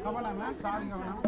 கவனம் சாரி கவனம்.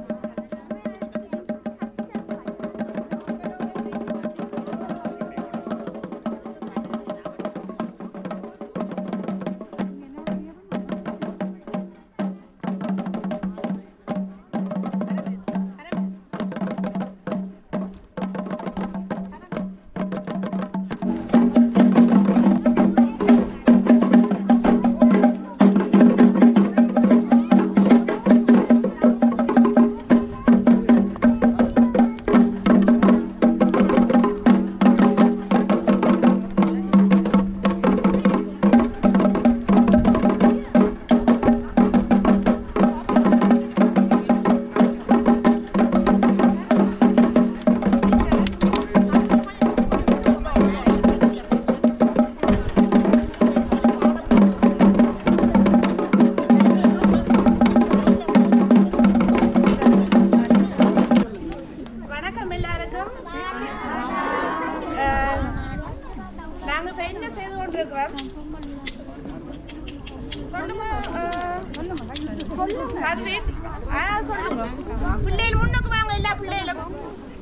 பிள்ளைகள் முன்னுக்கு வாங்க, எல்லா பிள்ளைகளும்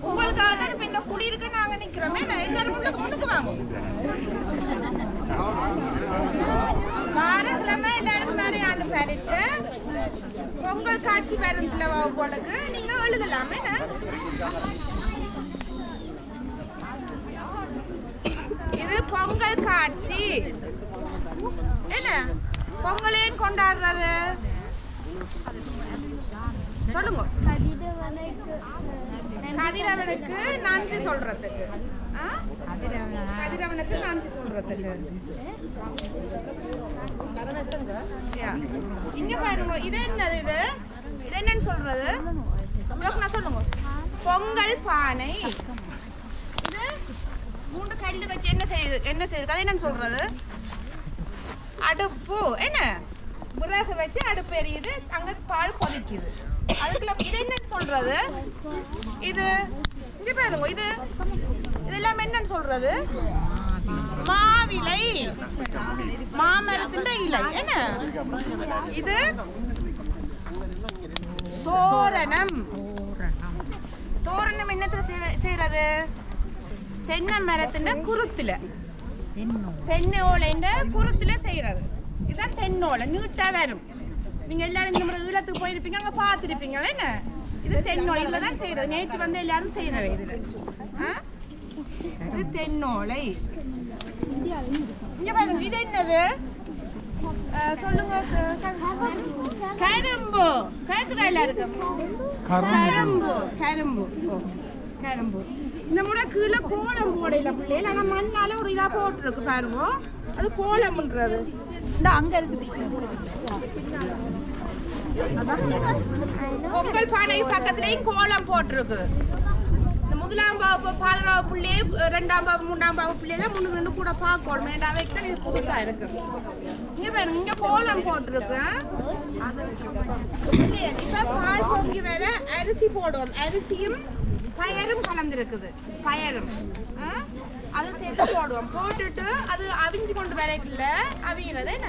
உங்களுக்காக தான் இப்ப இந்த குடியிருக்க நாங்க நிக்கிறோமே. எல்லாரும் முன்னுக்கு வாங்க. வாரக்கிழமை எல்லாருக்கும் நிறைய ஆண்டு பறிச்சு பொங்கல் காட்சி பேரண்ட்ஸ்ல போலக்கு நீங்க எழுதலாமே. இது பொங்கல் காட்சி. என்ன பொங்கலேன்னு கொண்டாடுறது சொல்லுங்க. கதிரவனுக்கு நன்றி சொல்றதுக்கு, கதிரவனுக்கு நன்றி சொல்றதுக்கு. இங்க பாருங்க, இது என்னது? இது இது என்னன்னு சொல்றது? சொல்லுங்க. பொங்கல் பானை. இது 3 கல்லு வச்சு என்ன செய்யுது? அது என்னன்னு சொல்றது? அடுப்பு. என்ன விறகு வச்சு அடுப்பு எரியுது, அங்க பால் கொதிக்குது. அதுக்குள்ள இது என்னன்னு சொல்றது? இது இங்க பாருங்க, இது இதெல்லாம் என்னன்னு சொல்றது? மாவிலை, மாமரத்தின் இலை. என்ன இது? தோரணம். தோரணம் என்னத்துல செய்யறது? தென்னை மரத்தின் குருத்துல, தென்னோலைன்ற குருத்துல செய்யறது. இதுதான் தென்னோலை. நீட்டா வரும். நீங்க எல்லாரும் இந்த முறை ஈழத்துக்கு போயிருப்பீங்க, அங்க பாத்துருப்பீங்க. என்ன இது தென்னோலை. இதுலதான் செய்யறது. நேற்று வந்து எல்லாரும் செய்யறவை. இதுல இது தென்னோலை. இங்க பாருங்க, இது என்னது சொல்லுங்க? கரும்பு. கேக்குதா எல்லாருக்கும்? கரும்பு. கரும்பு. கரும்பு. இந்த முறை கீழே கோலம் போடையில பிள்ளைகள், ஆனா மண்ணால ஒரு இதா போட்டுருக்கு பாருங்க. அது கோலம்ன்றது. இந்த அங்க இருக்கு. பொங்கல் பானை பக்கத்துலயும் கோலம் போட்டிருக்கு. இந்த 1ஆம் வகுப்பு 12ஆம் பிள்ளையே 2ஆம் வகுப்பு 3ஆம் வகுப்பு பிள்ளைய முன்னுக்கு ரெண்டு கூட பார்க்கணும். வேண்டாவைக்கு தான் இது புதுசா இருக்கு. இங்க பாருங்க, இங்க கோலம் போட்டிருக்கு. இப்ப பால் பொங்கி வேற அரிசி போடுவோம். அரிசியும் பயரும் கலந்துருக்குது. பயரும் அது சேர்த்து போடுவோம். போட்டுட்டு அது அவிஞ்சு கொண்டு விளைக்குள்ள அவிங்கிறது. என்ன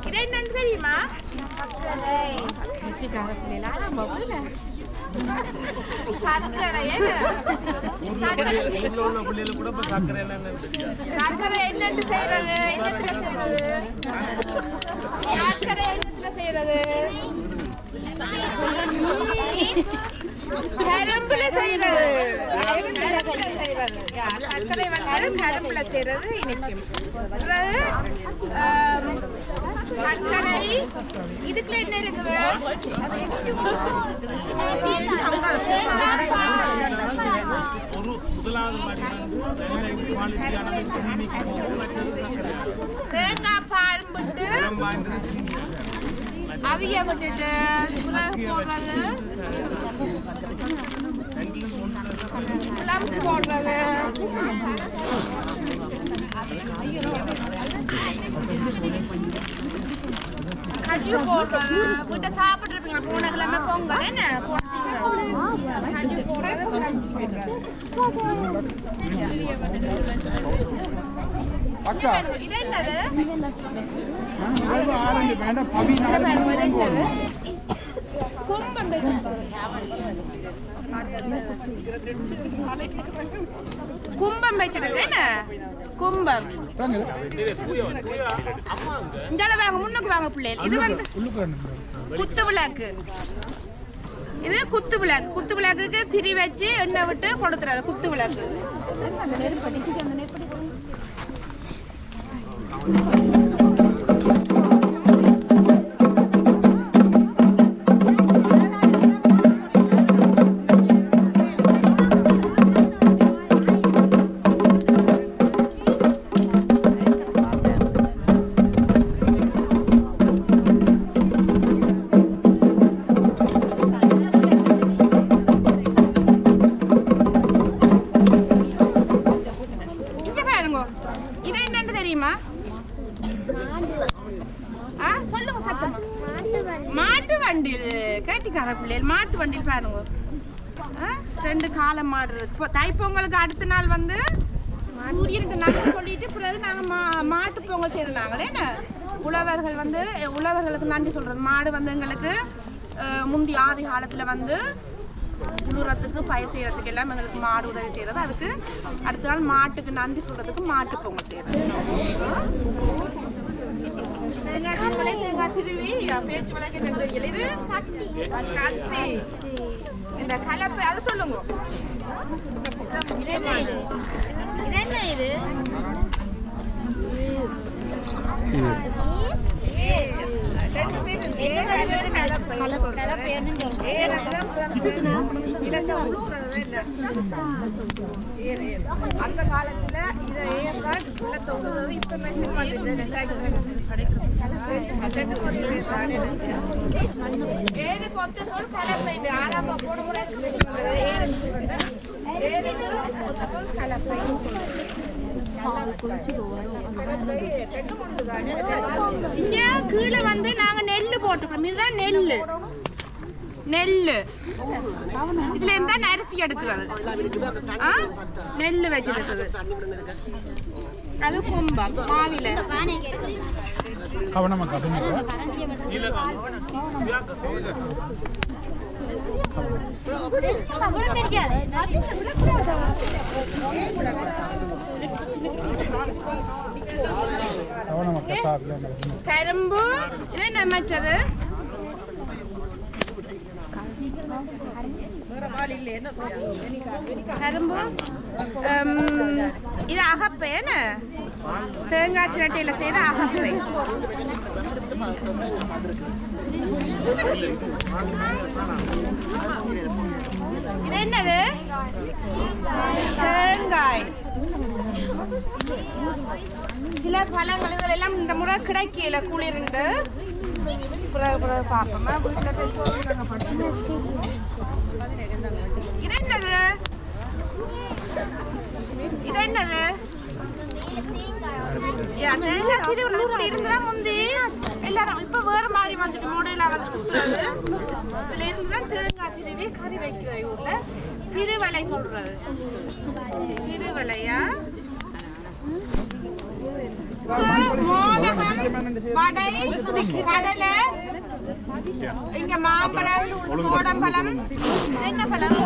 இது என்னன்னு தெரியுமா? சர்க்கரை. சர்க்கரை என்னன்னு செய்யறது? சர்க்கரை என்னத்துல செய்யறது? கரும்புல செய்யறது. சர்க்கரை வந்து கரும்புல செய்யறது இனிக்கும். சர்க்கரை இதுக்குள்ள என்ன இருக்குது? தேங்காய் பால் விட்டு அவிய விட்டுட்டு போடுறது, பிளம்ஸ் போடுறது, கஜு போடுறது. வீட்டை சாப்பிட்டு இருப்பீங்க போன கிழமை பொங்கல். என்ன கஜு போடுறது, பிளம்ஸ் போடுறது. இது என்னது கும்பம் கும்பம் வச்சிருக்கு என்ன கும்பம் இந்தால வாங்க முன்னுக்கு வாங்க பிள்ளைகள் இது வந்து குத்து விளக்கு இது குத்து விளக்கு குத்து விளக்குக்கு திரி வச்சு எண்ணெய் விட்டு கொடுத்துறாது குத்து விளக்கு மாட்டு வண்டியில் கேட்டிக்கார பிள்ளைகள் மாட்டு வண்டியில் பாருங்க 2 காலம் மாடு இருக்கு தைப்பொங்கலுக்கு அடுத்த நாள் வந்து சூரியனுக்கு நன்றி சொல்லிட்டு பிறகு நாங்கள் மாட்டு பொங்கல் செய்யறாங்களே உழவர்கள் வந்து உழவர்களுக்கு நன்றி சொல்றது மாடு வந்து எங்களுக்கு முந்தி ஆதி காலத்தில் வந்து உழுறதுக்கு பயிர் செய்யறதுக்கு எல்லாம் எங்களுக்கு மாடு உதவி செய்யறது அதுக்கு அடுத்த நாள் மாட்டுக்கு நன்றி சொல்றதுக்கு மாட்டு பொங்கல் செய்யறது தேங்காய் திருவி பேச்சு வழக்கு இது கத்தி இந்த கலப்பை அதை சொல்லுங்க இது அந்த காலத்துல இதை நிலத்தை உழுது இன்ஃபர்மேஷன் ஏழு கொத்து சொல் கலப்பை ஆறாம் போடுமுறை கலப்பை கீழே வந்து நாங்க நெல்லு போட்டுக்கோம் இதுதான் நெல்லு நெல்லு இதுல இருந்தா நரிச்சி எடுக்கிறது நெல்லு வச்சிருக்குது அது கும்பம் மாவில கரும்பு இது என்ன மற்றது கரும்பு இது அகப்பை என்ன தேங்காய் சிரட்டையில செய்த அகப்பை இது என்னது தேங்காய் சில பழங்கள் எல்லாம் இந்த முறை கிடைக்கல குளிர்ந்து பார்ப்போமா இது என்னது இது என்னது இருந்துதான் முந்தி எல்லாரும் இப்ப வேற மாதிரி வந்துட்டு மூடையில வந்து சுத்துறது இதுல இருந்துதான் தேங்காய் திருவி கறி வைக்கிற ஊர்ல திருவலை சொல்றது திருவலையா வடை கடலை இங்க மாம்பழம் கோடம்பழம் என்ன பழம்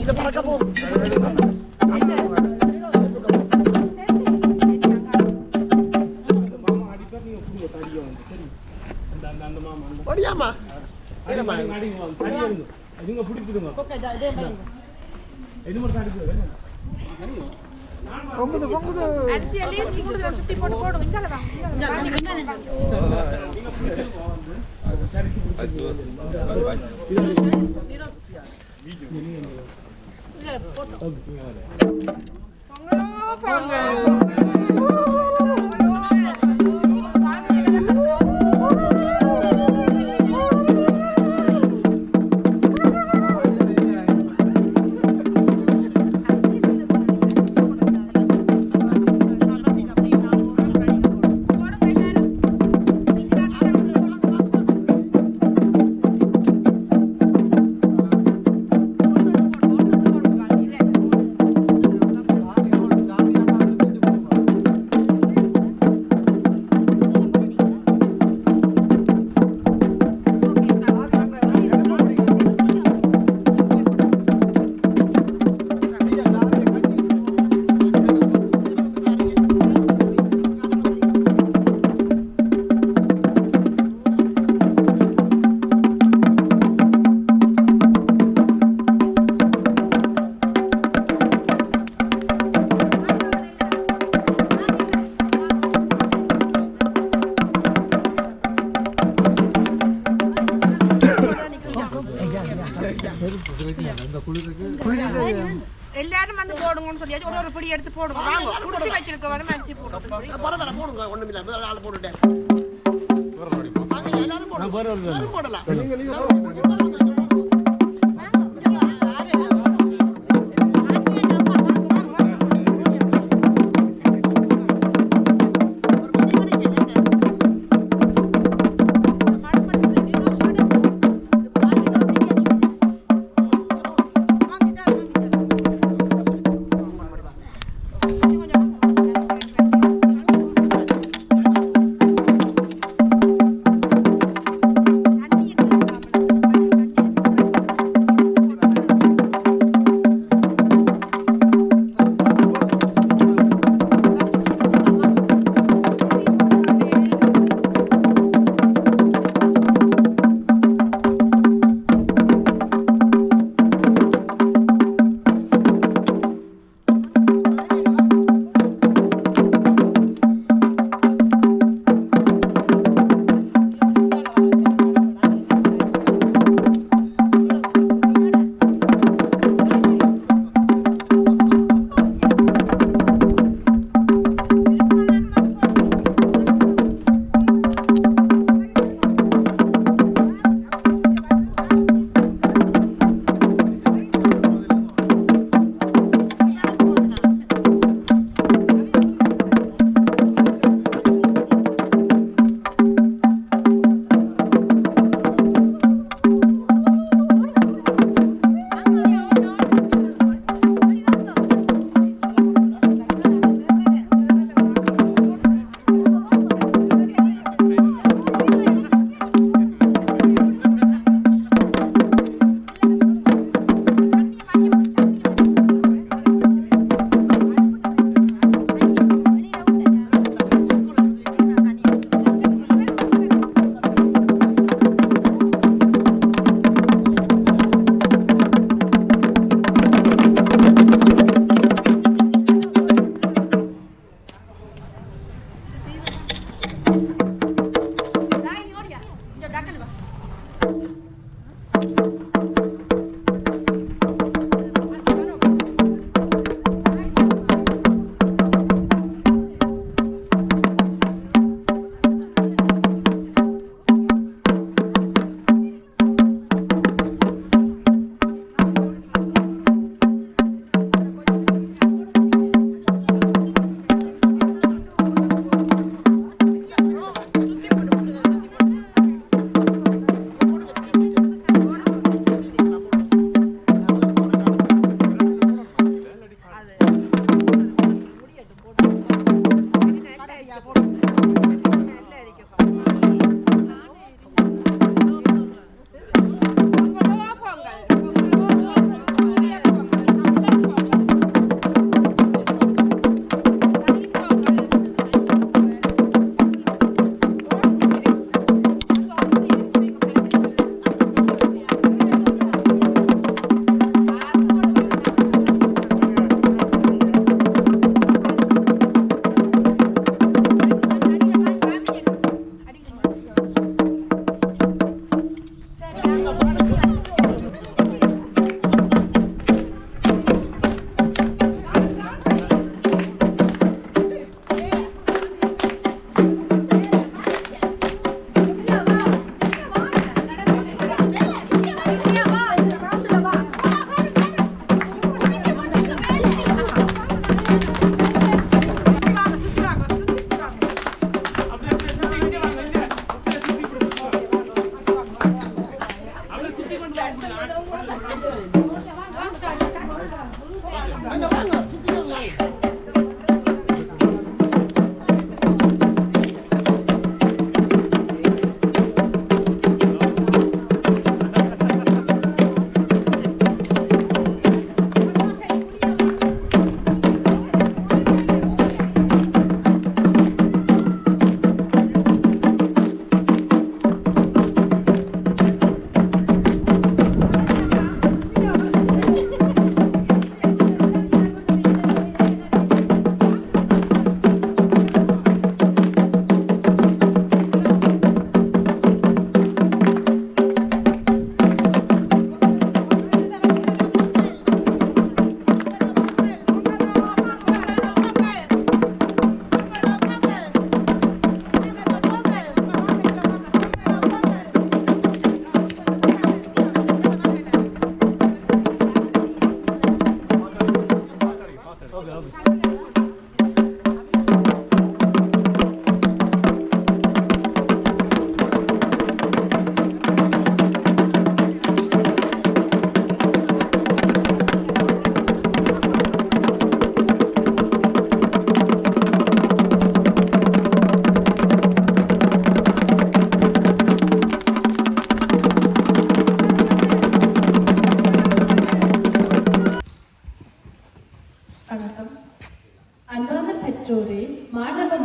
இது பறக்க போ நீங்க பிடிச்சிடுங்க இது மட்டும் அடிச்சு அரிசி அள்ளி கூடுதல் சுத்தி போட்டு போடுங்க இங்கால வா எல்லாரும் வந்து போடுங்கன்னு சொல்லியாச்சு ஒரு பிடி எடுத்து போடுங்க வாங்க குடுத்து வச்சிருக்க வேணும் அரிசி போடுங்க பரவாயில்ல போடுங்க ஒண்ணும் இல்ல முதல்ல ஆள் போட்டுட்டேன் வாங்க எல்லாரும் போடலாம்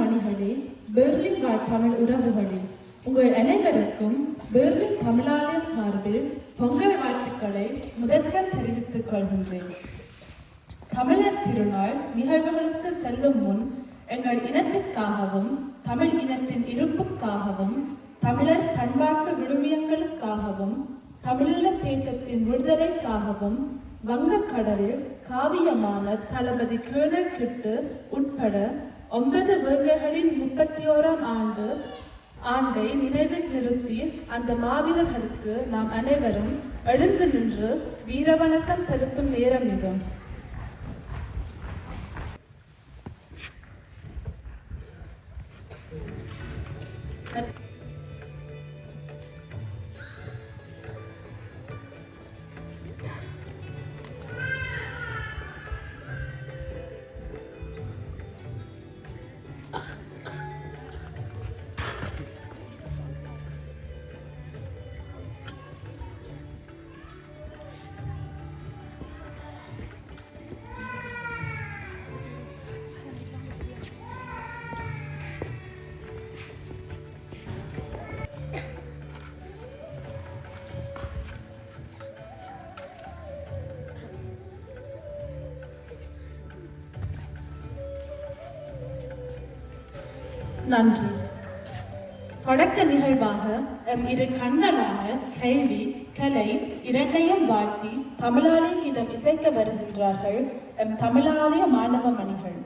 மணிகளே, பெர்லின் வாழ் தமிழ் உறவுகளே, உங்கள் அனைவருக்கும் பெர்லின் தமிழாலயம் சார்பில் பொங்கல் வாழ்த்துக்களை முதற்கண் தெரிவித்துக் கொள்கின்றேன். தமிழர் திருநாள் நிகழ்வுகளுக்கு செல்லும் முன் எங்கள் இனத்திற்காகவும் தமிழ் இனத்தின் இருப்புக்காகவும் தமிழர் பண்பாட்டு விழுமியங்களுக்காகவும் தமிழீழ தேசத்தின் விடுதலைக்காகவும் வங்கக்கடலில் காவியமான தளபதி கேர்னல் கிட்டு உட்பட 9 வேங்கைகளின் 31ஆம் ஆண்டை நினைவில் நிறுத்தி அந்த மாவீரர்களுக்கு நாம் அனைவரும் எழுந்து நின்று வீரவணக்கம் செலுத்தும் நேரம் இது. நன்றி. தொடக்க நிகழ்வாக எம் இரு கண்களான கேள்வி கலை இரண்டையும் வாழ்த்தி தமிழாலய கீதம் இசைக்க வருகின்றார்கள் எம் தமிழாலய மாணவ மணிகள்.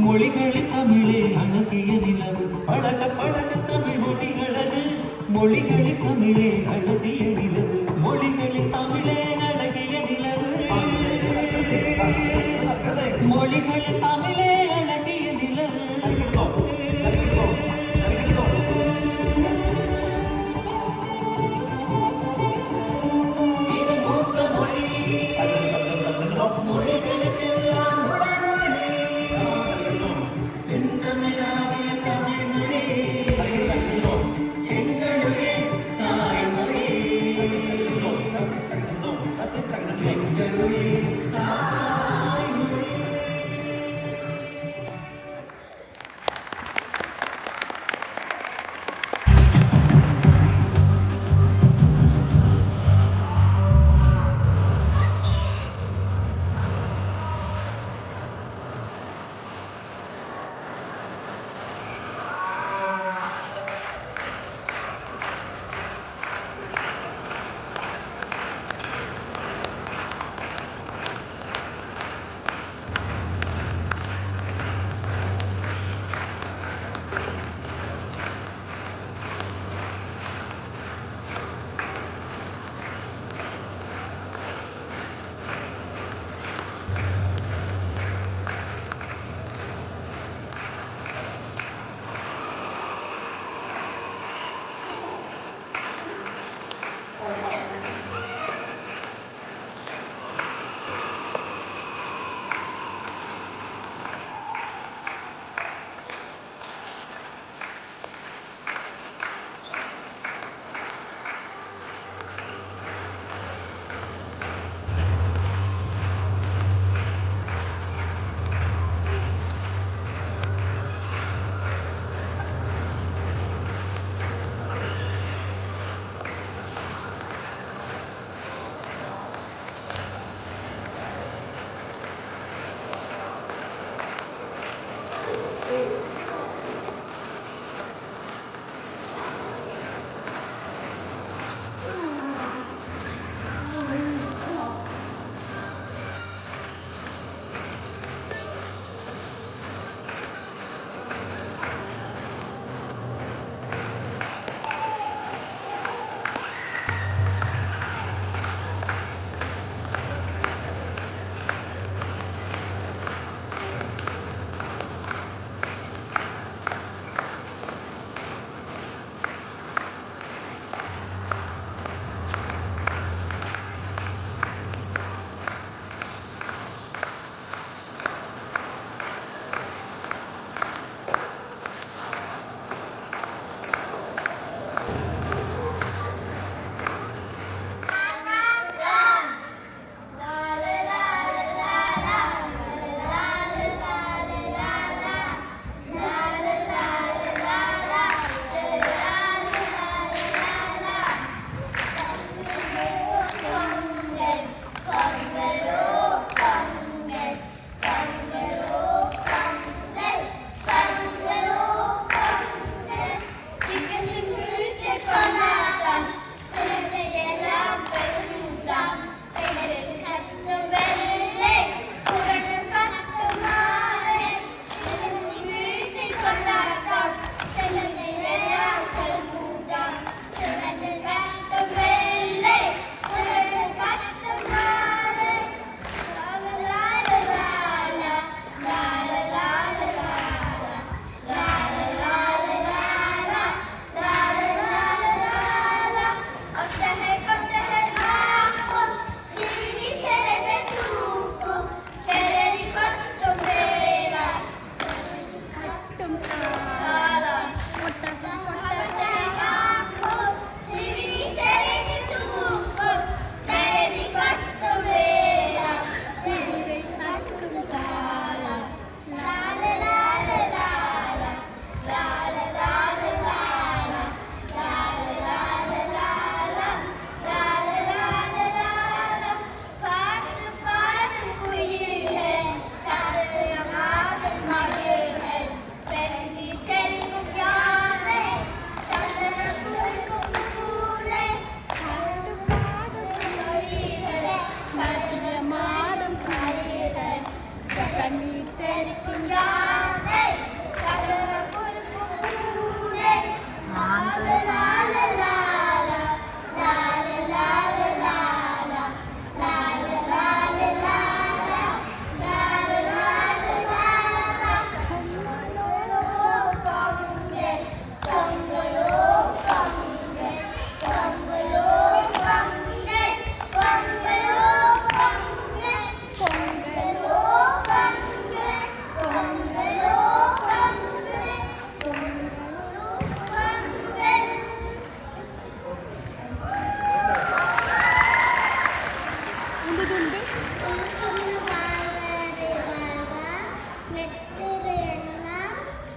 மொழிகளில் தமிழே அழகிய நிலவு பழக பழக தமிழ் மொழிகளது மொழிகளில் தமிழே அழகிய நிலவு மொழிகளில் தமிழே அழகிய நிலவு மொழிகளில் தமிழே அழகிய நிலவு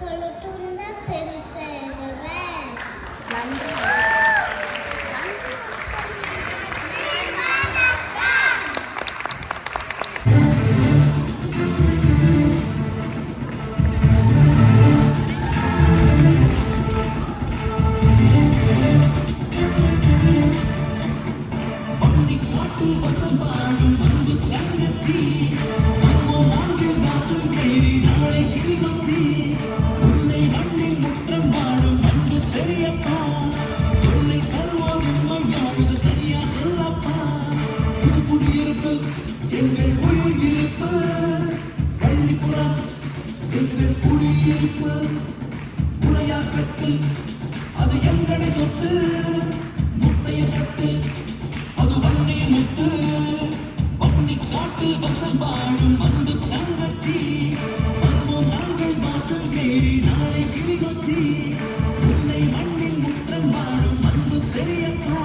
கொளுத்துண்ட பெருசேடுவேன். நன்றி. எங்கள் உயிர் இருப்பு பள்ளிப்புறம் எங்கள் குடியிருப்பு உடையாக்கட்டு அது எங்களை சொத்து முத்தைய கட்டு அது வன்னி முத்து வன்னி காட்டு வசம் பாடும் அன்பு தங்கச்சி வருவோம் நாங்கள் வாசல் ஏறி நாளை கிளிநொச்சி முல்லை மண்ணின் முற்றம் பாடும் அன்பு பெரியப்பா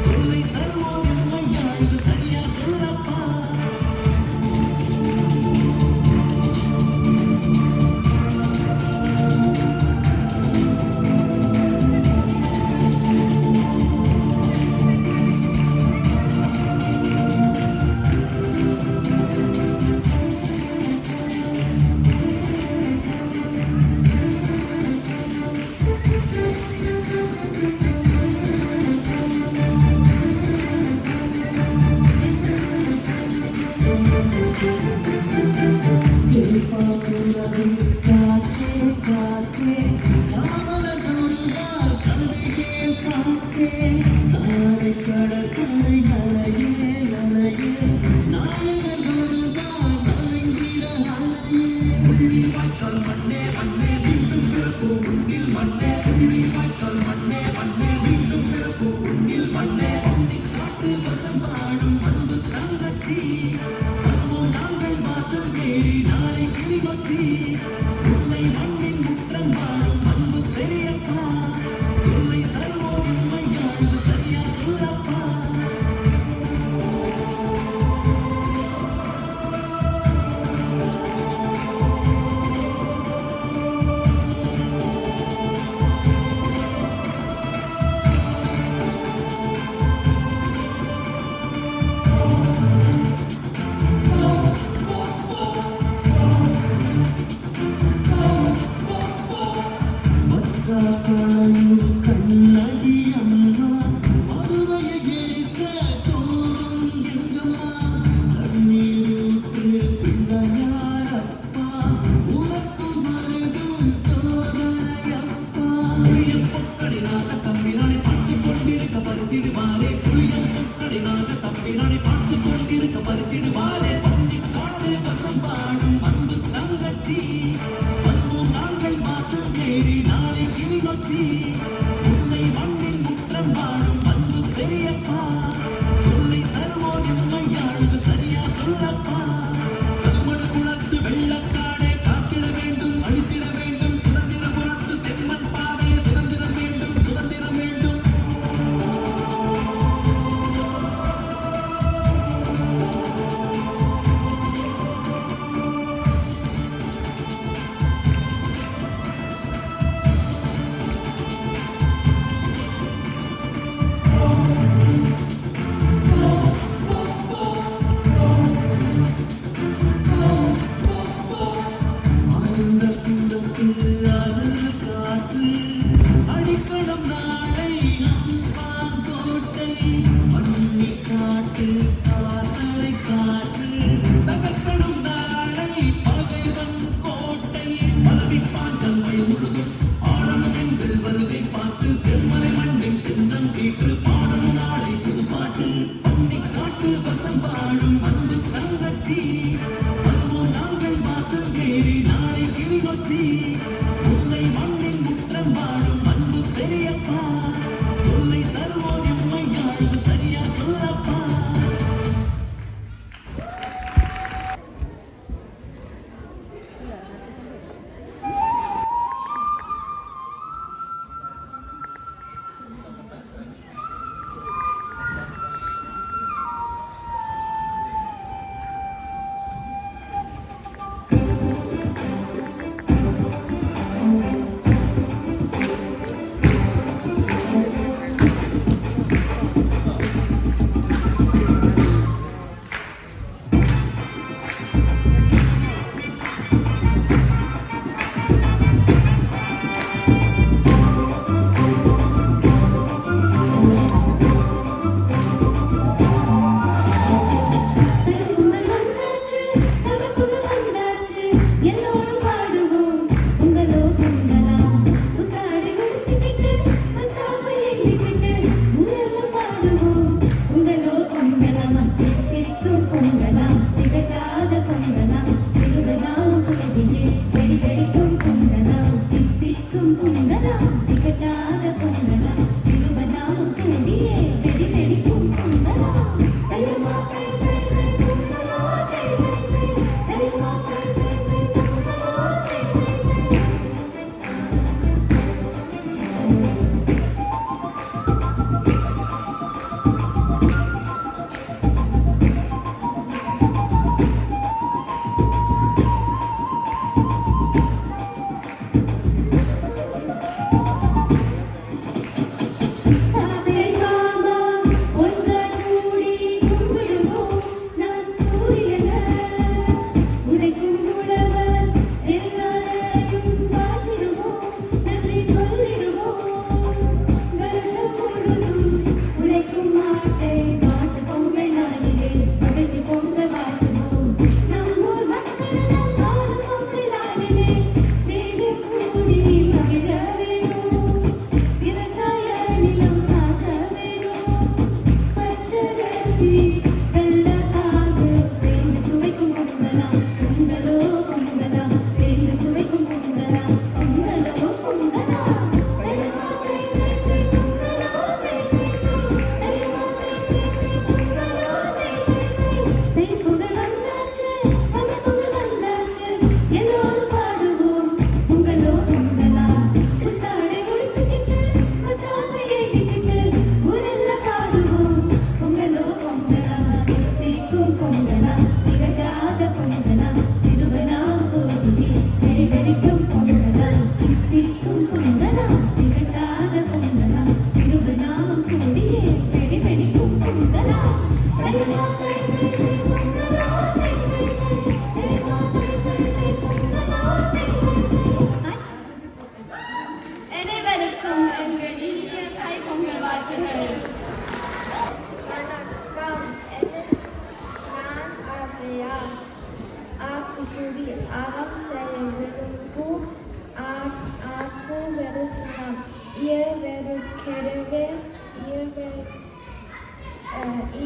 தொல்லை தருவோம் எம்மை யாழுது சரியா சொல்லப்பா.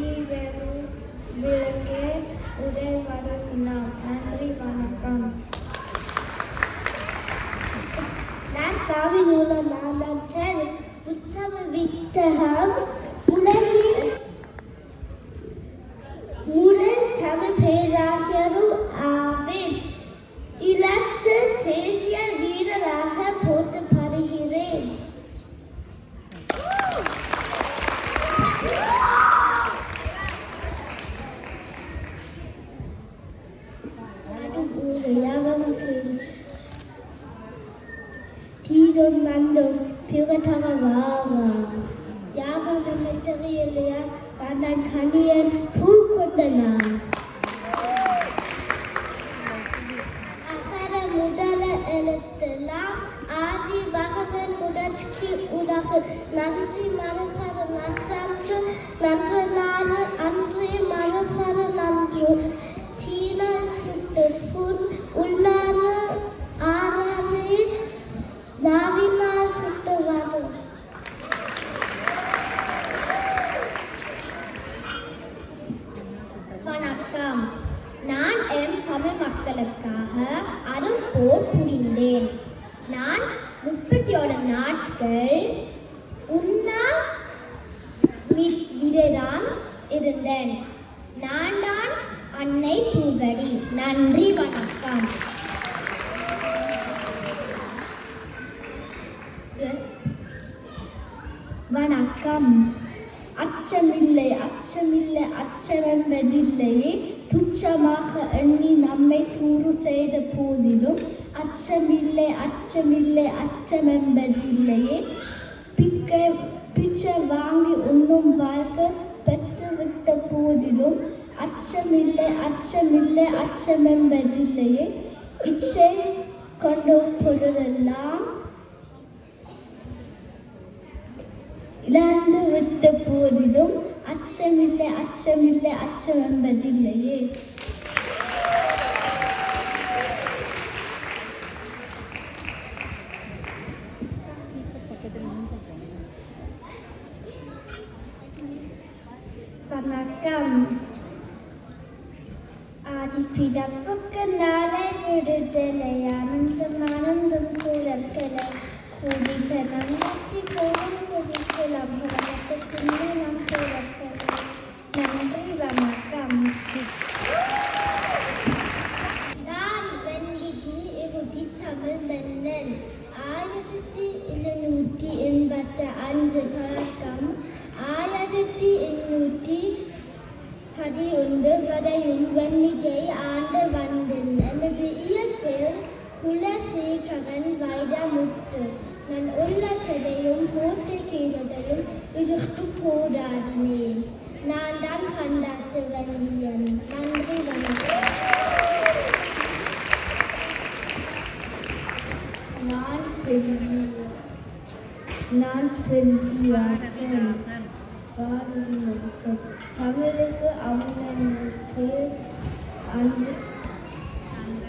ஈவரு விளக்கே உதயவரசினா. நன்றி, வணக்கம். நான் ஸ்டாவினோட நாதன் உத்தம வித்தகம் உலகில் முதல் தமிழ் பேராசிரியரும் ஆவேன். இலத்து தேசிய வீரராக போற்றப்படுகிறேன். Nando Piratara Vara. Java Materialia Radan Kanien Pukundana. Afara Mudala Eletela Adi Bakafen Mudachki Udafu Nanji Marapara Nantanju Nantralana Andre Marapara Nandru Tina Sutapun Ullara Arari Navina Suttavadu. வணக்கம். நான் தமிழ் மக்களுக்காக அரும்போர் புரிந்தேன். நான் 31 நாட்கள் உண்ணா விரதம் இருந்தேன். நான் தான் அன்னை பூவடி. நன்றி, வணக்கம். வணக்கம். அச்சமில்லை அச்சமில்லை அச்சமென்பதில்லையே துச்சமாக எண்ணி நம்மை தூறு செய்த போதிலும் அச்சமில்லை அச்சமில்லை அச்சமென்பதில்லையே பிச்சை வாங்கி உண்ணும் வாழ்க்கை பெற்றுவிட்ட போதிலும் அச்சமில்லை அச்சமில்லை அச்சமென்பதில்லையே இச்சை கொண்டு பொருளெல்லாம் இழந்து விட்ட போதிலும் அச்சமில்லை அச்சமில்லை அச்சம் என்பதில்லையே. வணக்கம். ஆதிப்பிடப்புக்கு நாளை விடுதலை ஆனந்தம் ஆனந்தம் கூறற்களை கூடிதனம் வெற்றி கோவில் குவிக்கலாம் உலகத்திற்கு நம் கூறற்களை. நன்றி, வணக்கம். தான் வெள்ளியில் இறுதி தமிழ் மன்னன் 1785 தொடக்கம் 1811 வரையும் வன்னிஜை ஆண்டு வந்தேன். எனது இயற்பெயர் குலசேகரன் வைரமுத்து. நான் உள்ளத்தையும் போர்த்துகீசத்தையும் இதற்கு போராடினேன். நான் தான் பண்டாட்டு வன்னியன். நன்றி, வணக்கம். நான் பெரியாசன். தமிழுக்கு அவனுக்கு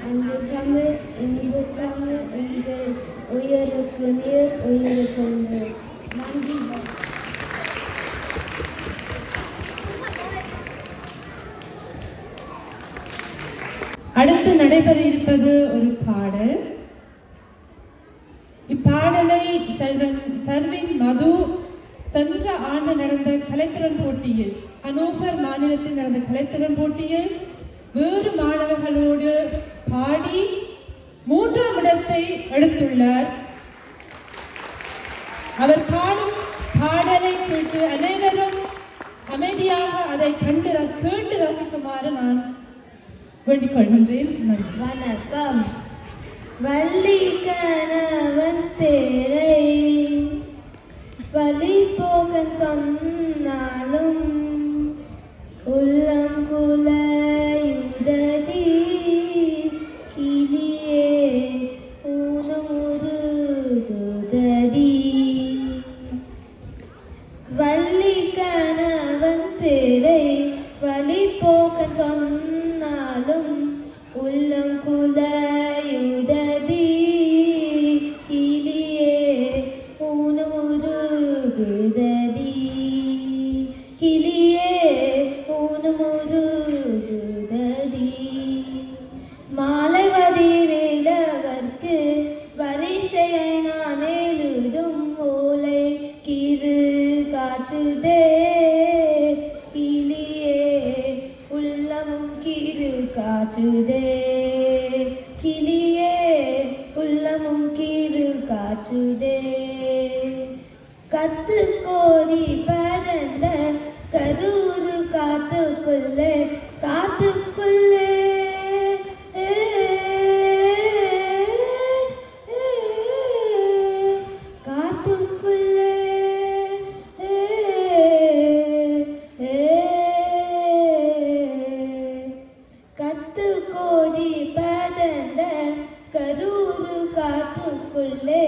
அந்த தமிழ் இங்கு தமிழ் எங்கள் உயருக்கு நீர் உயர்கொண்டு. நன்றி. அடுத்து நடைபெற இருப்பது ஒரு பாடல். இப்பாடலை சர்வின் மது சென்ற ஆண்டு நடந்த கலைத்திறன் போட்டியில் ஹனோவர் மாநிலத்தில் நடந்த கலைத்திறன் போட்டியில் வேறு மாணவர்களோடு பாடி 3ஆம் இடத்தை எடுத்துள்ளார். அவர் பாடும் பாடலை கேட்டு அனைவரும் அமைதியாக அதை கேட்டு ரசிக்குமாறு நான் வேண்டிக் கொள்கின்றேன். வணக்கம். வள்ளி கணவன் பேரை வழி போக சொன்னாலும் உள்ளம் குலையுதடி கிளியே ஊனம் உருகுதடி. வள்ளி கணவன் பேரை வழி போக சொன்னாலும் உள்ளம் குலையுதடி காச்சுதே கிளியே உள்ளமும் கீறு காச்சுதே கிளியே உள்ளமும் கீறு காச்சுதே கத்து கோடி பரந்த கரூரு காத்துக்குள்ளே காத்துக்குள்ளே காத்துக்குள்ளே கத்து கோடி பரந்த கரூரு காத்துக்குள்ளே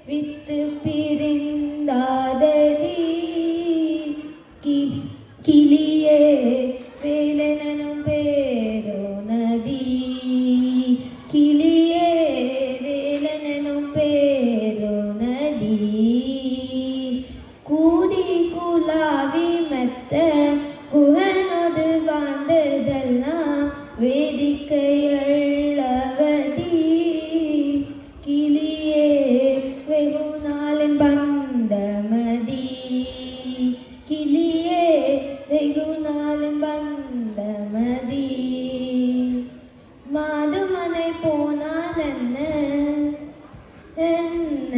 வித்து பிரிந்தாததி கிளியே வேலனும் பேரோ நதி கிளியே வேலனும் பேரோ நதி கூடி குலாவி மெத்த குஹனோடு வாழ்ந்ததெல்லாம் வேடிக்கையள்ளவதி கிளியே வெகு நாளின் பண்டமதி கிளியே வெகு நாளின் பண்டமதி மாதுமனை போனால் என்ன என்ன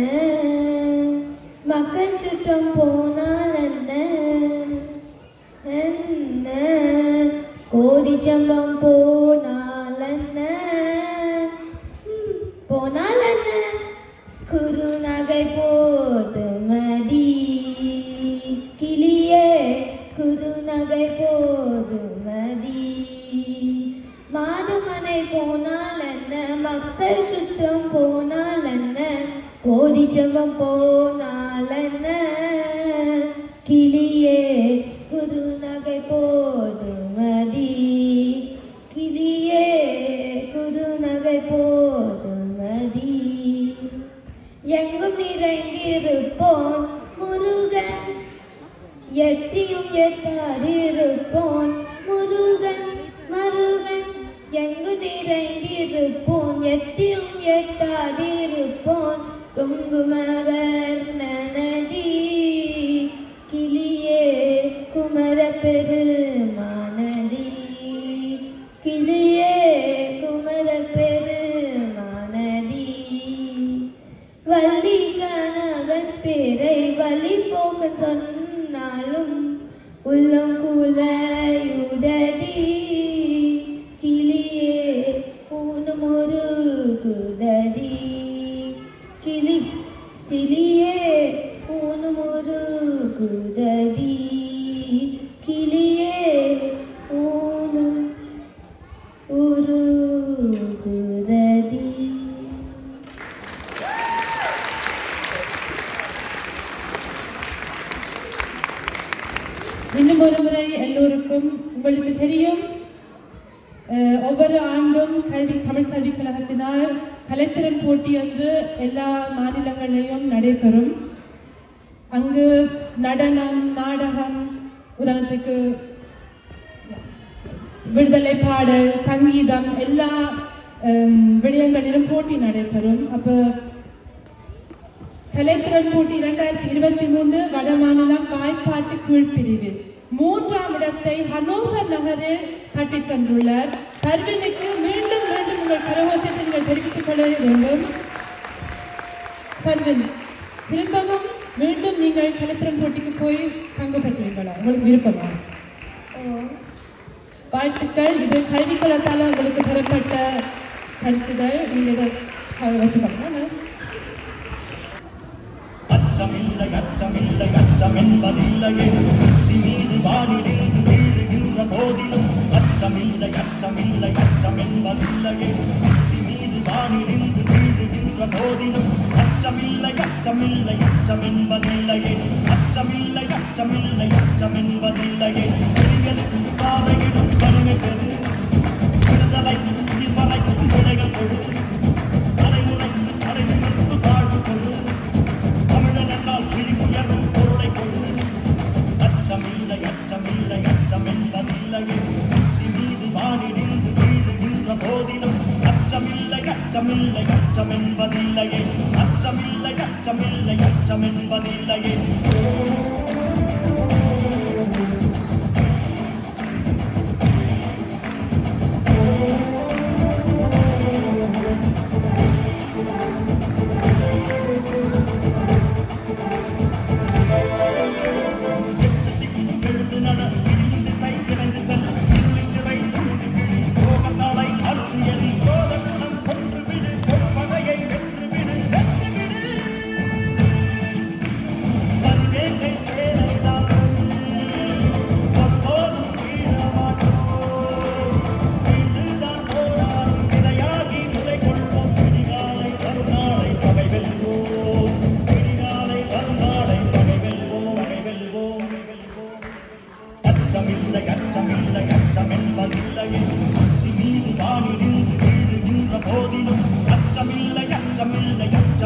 மக்கள் சுற்றம் போனால் என்ன என்ன கோடி சம்பம் போனால் என்ன போனால் என்ன குறுநகை போதுமதி கிளியே குறுநகை போதுமதி மாதுமனை போனால் என்ன மக்கள் சுற்றம் போனால் என்ன கோடி ஜபம் போனால் என்ன கிளியே குறுநகை போதுமதி கிளியே குறுநகை போதுமதி எங்கும் நிறைந்திருப்போன் முருகன் எட்டியும் எட்டாரிருப்போன் முருகன் மருகன் எங்கு நிறைந்திருப்போன் எட்டியும் எட்டாரிருப்போன் குங்குமவர்ணனடி கிளியே குமர பெருமானடி கிளியே குமர பெருமானடி வள்ளி கணவன் பேரை வழி போக்க சொன்னாலும் உள்ளம் குலையுதடி கிளியே ஊனும் ஒரு குதடி கிளியே ஊனும் ஒரு குதடி கிளியே ஊனும் ஒரு குதடி. இன்னும் ஒரு முறை எல்லோருக்கும் உங்களுக்கு தெரியும் ஒவ்வொரு ஆண்டும் தமிழ் கல்விக் கழகத்தினால் கலைத்திறன் போட்டி என்று எல்லா மாநிலங்களிலும் நடைபெறும். அங்கு நடனம், நாடகம், உதாரணத்துக்கு விடுதலை பாடல், சங்கீதம், எல்லா விடயங்களிலும் போட்டி நடைபெறும். அப்போ கலைத்திறன் போட்டி 2023 வட மாநிலம் வாய்ப்பாட்டு கீழ்பிரிவில் 3ஆம் இடத்தை ஹனோவர் நகரில் தட்டி சென்றுள்ளார். சர்வினுக்கு மீண்டும் மீண்டும் உங்கள் கரகோஷத்தை நீங்கள் தெரிவித்துக் கொள்ள வேண்டும். சர்வின், திரும்பவும் மீண்டும் நீங்கள் கலைத்திறன் போட்டிக்கு போய் பங்கு பெற்றீர்களா? உங்களுக்கு விருப்பமா? வாழ்த்துக்கள். இது கல்விக்குளத்தால் உங்களுக்கு பெறப்பட்ட பரிசுகள். நீங்கள் இதை வச்சுக்கோங்க. அச்சமில்லை அச்சமில்லை அச்சம் என்பதில்லையே மீது வானிடிந்து வீழுகின்ற போதிலும் அச்சமில்லை அச்சமில்லை அச்சம் என்பதில்லையே மீது வானிடிந்து வீழுகின்ற போதிலும் அச்சமில்லை அச்சமில்லை அச்சம் என்பதில்லையே அச்சமில்லை அச்சமில்லை அச்சம் என்பதில்லையே விடியலுக்கு பாதையிடும் கருமை பெறு விடுதலைக்கு உயிர் வரைக்கும் விடைகள் கொடு தலைமுறைக்கு தலைநிமிர்ந்து வாழ்வு கொடு தமிழன் என்றால் விழிப்புயரும் பொருளை கொடு அச்சமில்லை அச்சமில்லை அச்சம் என்பதில்லையே மீது வானிடிந்து வீழுகின்ற போதிலும் அச்சமில்லை அச்சமில்லை அச்சம் என்பதில்லையே அச்சமில்லை அச்சமில்லை அச்சம் என்பதில்லையே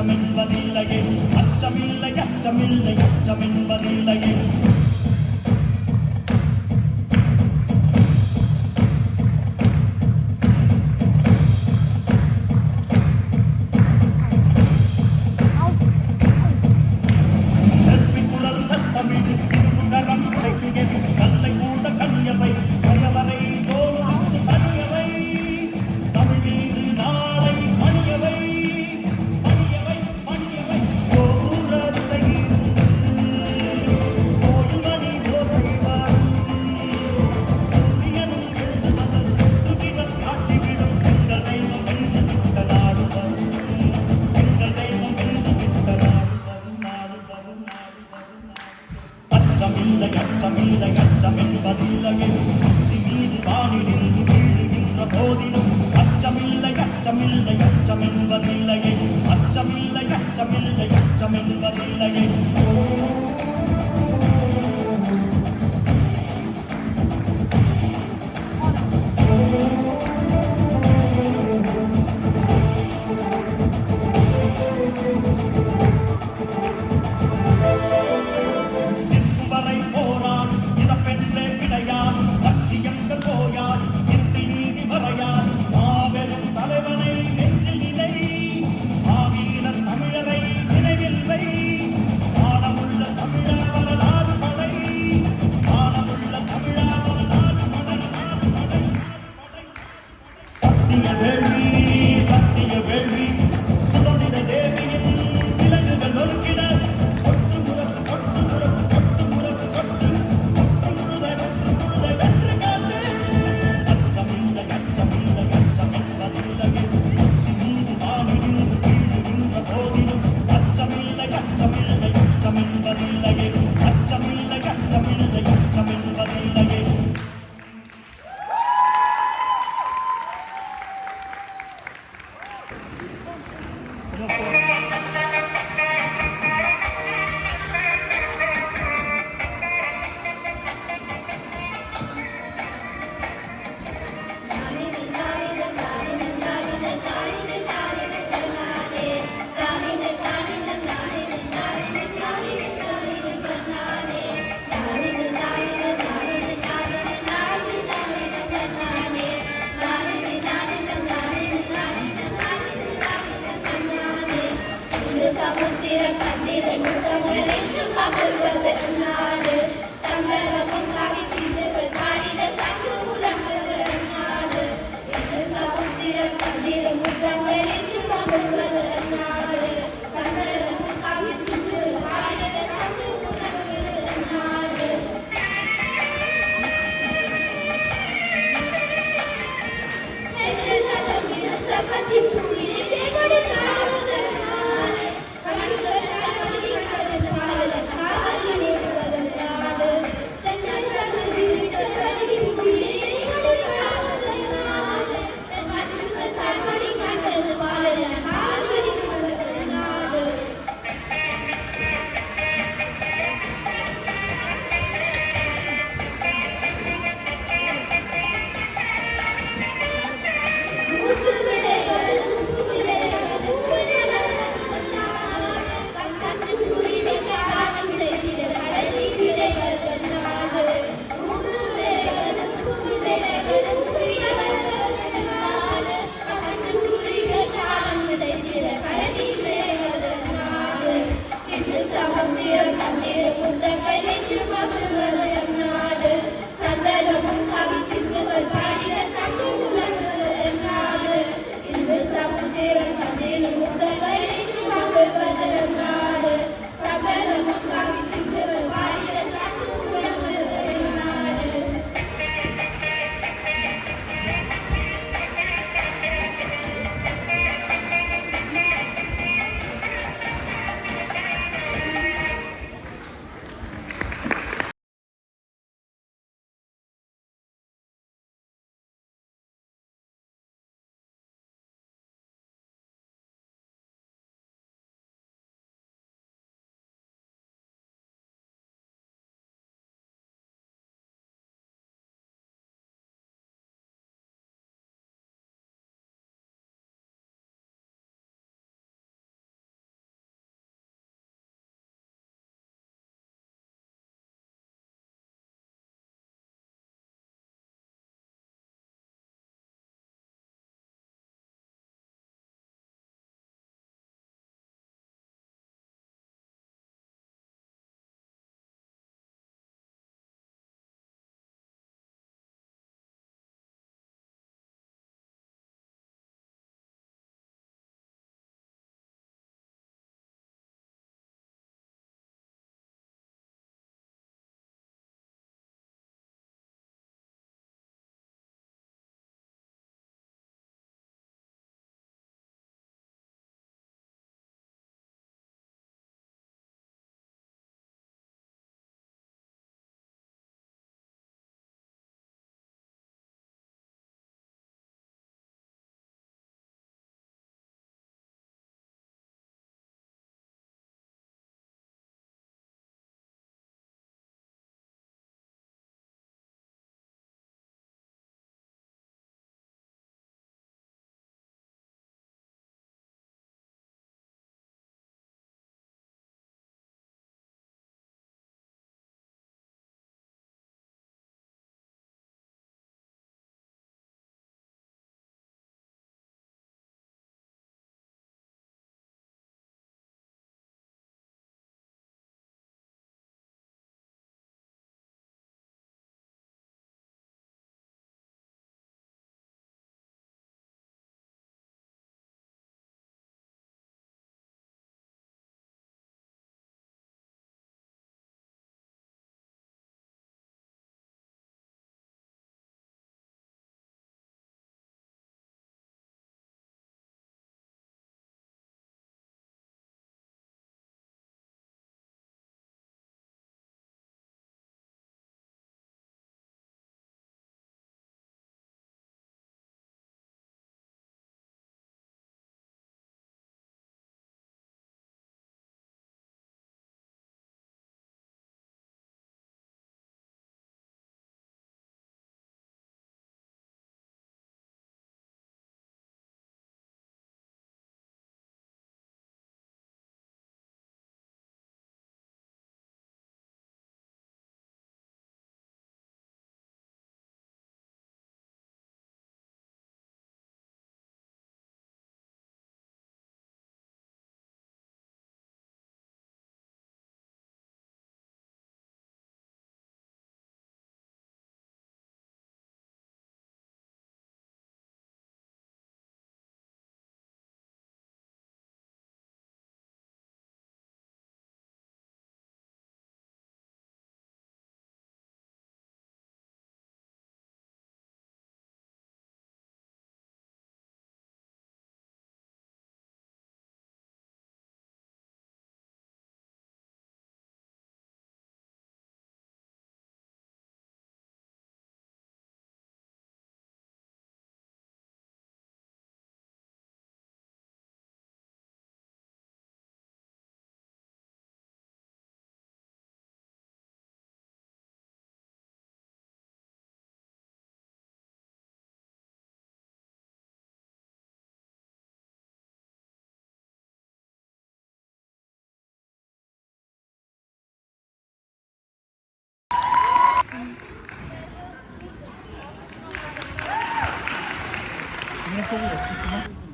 அச்சமென்பதில்லையே அச்சமில்லை அச்சமில்லை அச்சமென்பதில்லையே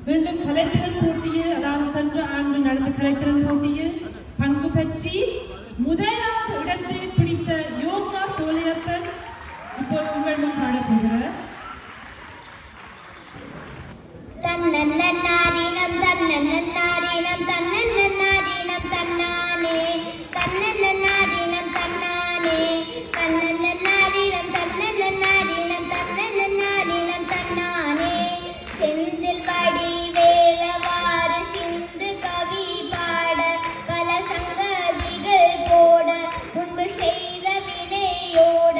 மீண்டும் கலைத்திறன் போட்டியில், அதாவது சென்ற ஆண்டு நடந்த கலைத்திறன் போட்டியில் பங்கு பெற்றி முதலாவது இடத்தை பிடித்த யோகா சோழியப்பன் இப்போது உங்கள் முன் பாடப் போகிறார். தன்னன்னாரீனம் தன்னன்னாரீனம் தன்னன்னாரீனம் தன்னானே தன்னன்னாரீனம் தன்னானே தன்னன்னாரீனம் தன்னன்னாரீனம் தன்னன்னாரீனம் தன்னானே செந்தில் படி வேளவாறு சிந்து கவி பாட பல சங்கதிகள் போட முன்பு செய்த வினையோட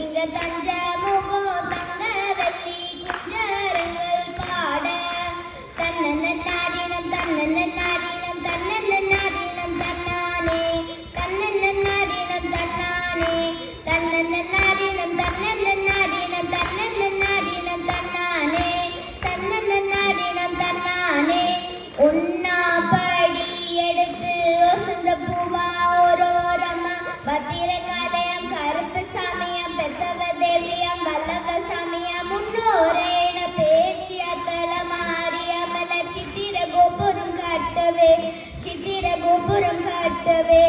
இங்க தஞ்ச முகம் தங்க வெள்ளி குஞ்சரங்கள் பாட தன்னன்னாரீனம் தன்னன்னாரீனம் தன்னன்னாரீனம் தன்னானே தன்னன்னாரீனம் தன்னானே தன்னன்னாரீனம் தன்னன்னாரீனம் தன்னன்னாரீனம் தன்னானே தன்னன்னாரீனம் தன்னானே உன்னா படி எடுத்து வசந்த பூவா ஓரோரமா பத்திர காலயம் கருப்பு சாமியம் பெத்தவ தேவியம் வல்லவ சாமியம் முன்னோரேன பேச்சிய தலமாரியமல சித்திர கோபுரம் காட்டவே சித்திர கோபுரம் காட்டவே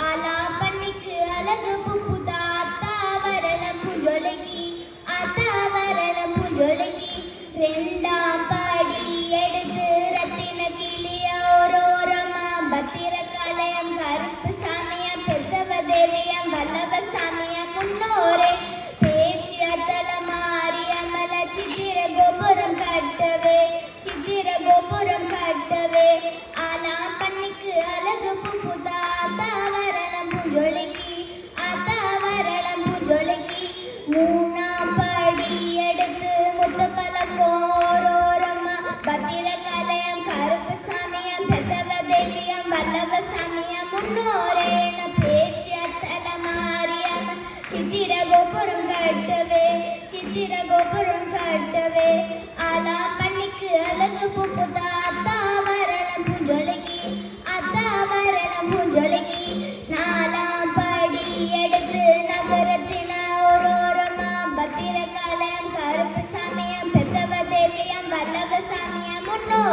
ஆலா பண்ணிக்கு அழகு புப்புதா அத்தாவரணம் புஞ்சொலகி அத்தாவரணம் புஞ்சொலகி ரெண்டாம் படி எடுத்து ரத்தின கிளிய ஓரோரமா பத்திர காலயம் கருப்பு சாமியம் பெத்தவ தேவியம் வல்லவ சாமியம் முன்னோரே பேச்சிய தலமாரியமல சித்திர கோபுரம் காட்டவே சித்திர கோபுரம் காட்டவே ஆலா பண்ணிக்கு அழகு புப்புதா அத்தாவரணம் புஞ்சொலகி அத்தாவரணம் புஞ்சொலகி மூணாம் படி எடுத்து முத்து பழக்கோரோரமா பத்திர கலையம் கருப்பு சாமியம் பெத்தவ தேவியம் வல்லவ சாமியம் முன்னோரேன பேச்சிய தலமாரியம் சித்திர கோபுரம் கட்டவே சித்திர கோபுரம் கட்டவே ஆலா பண்ணிக்கு அழகு புப்புதா அத்தாவரணம் புஞ்சொலகி அத்தாவரணம் புஞ்சொலகி நாலாம் படி எடுத்து நகரத்தின ஓரோரமா பத்திர காலயம் கருப்பு சாமியம் பெத்தவ தேவியம் வல்லவ சாமியம் முன்னோ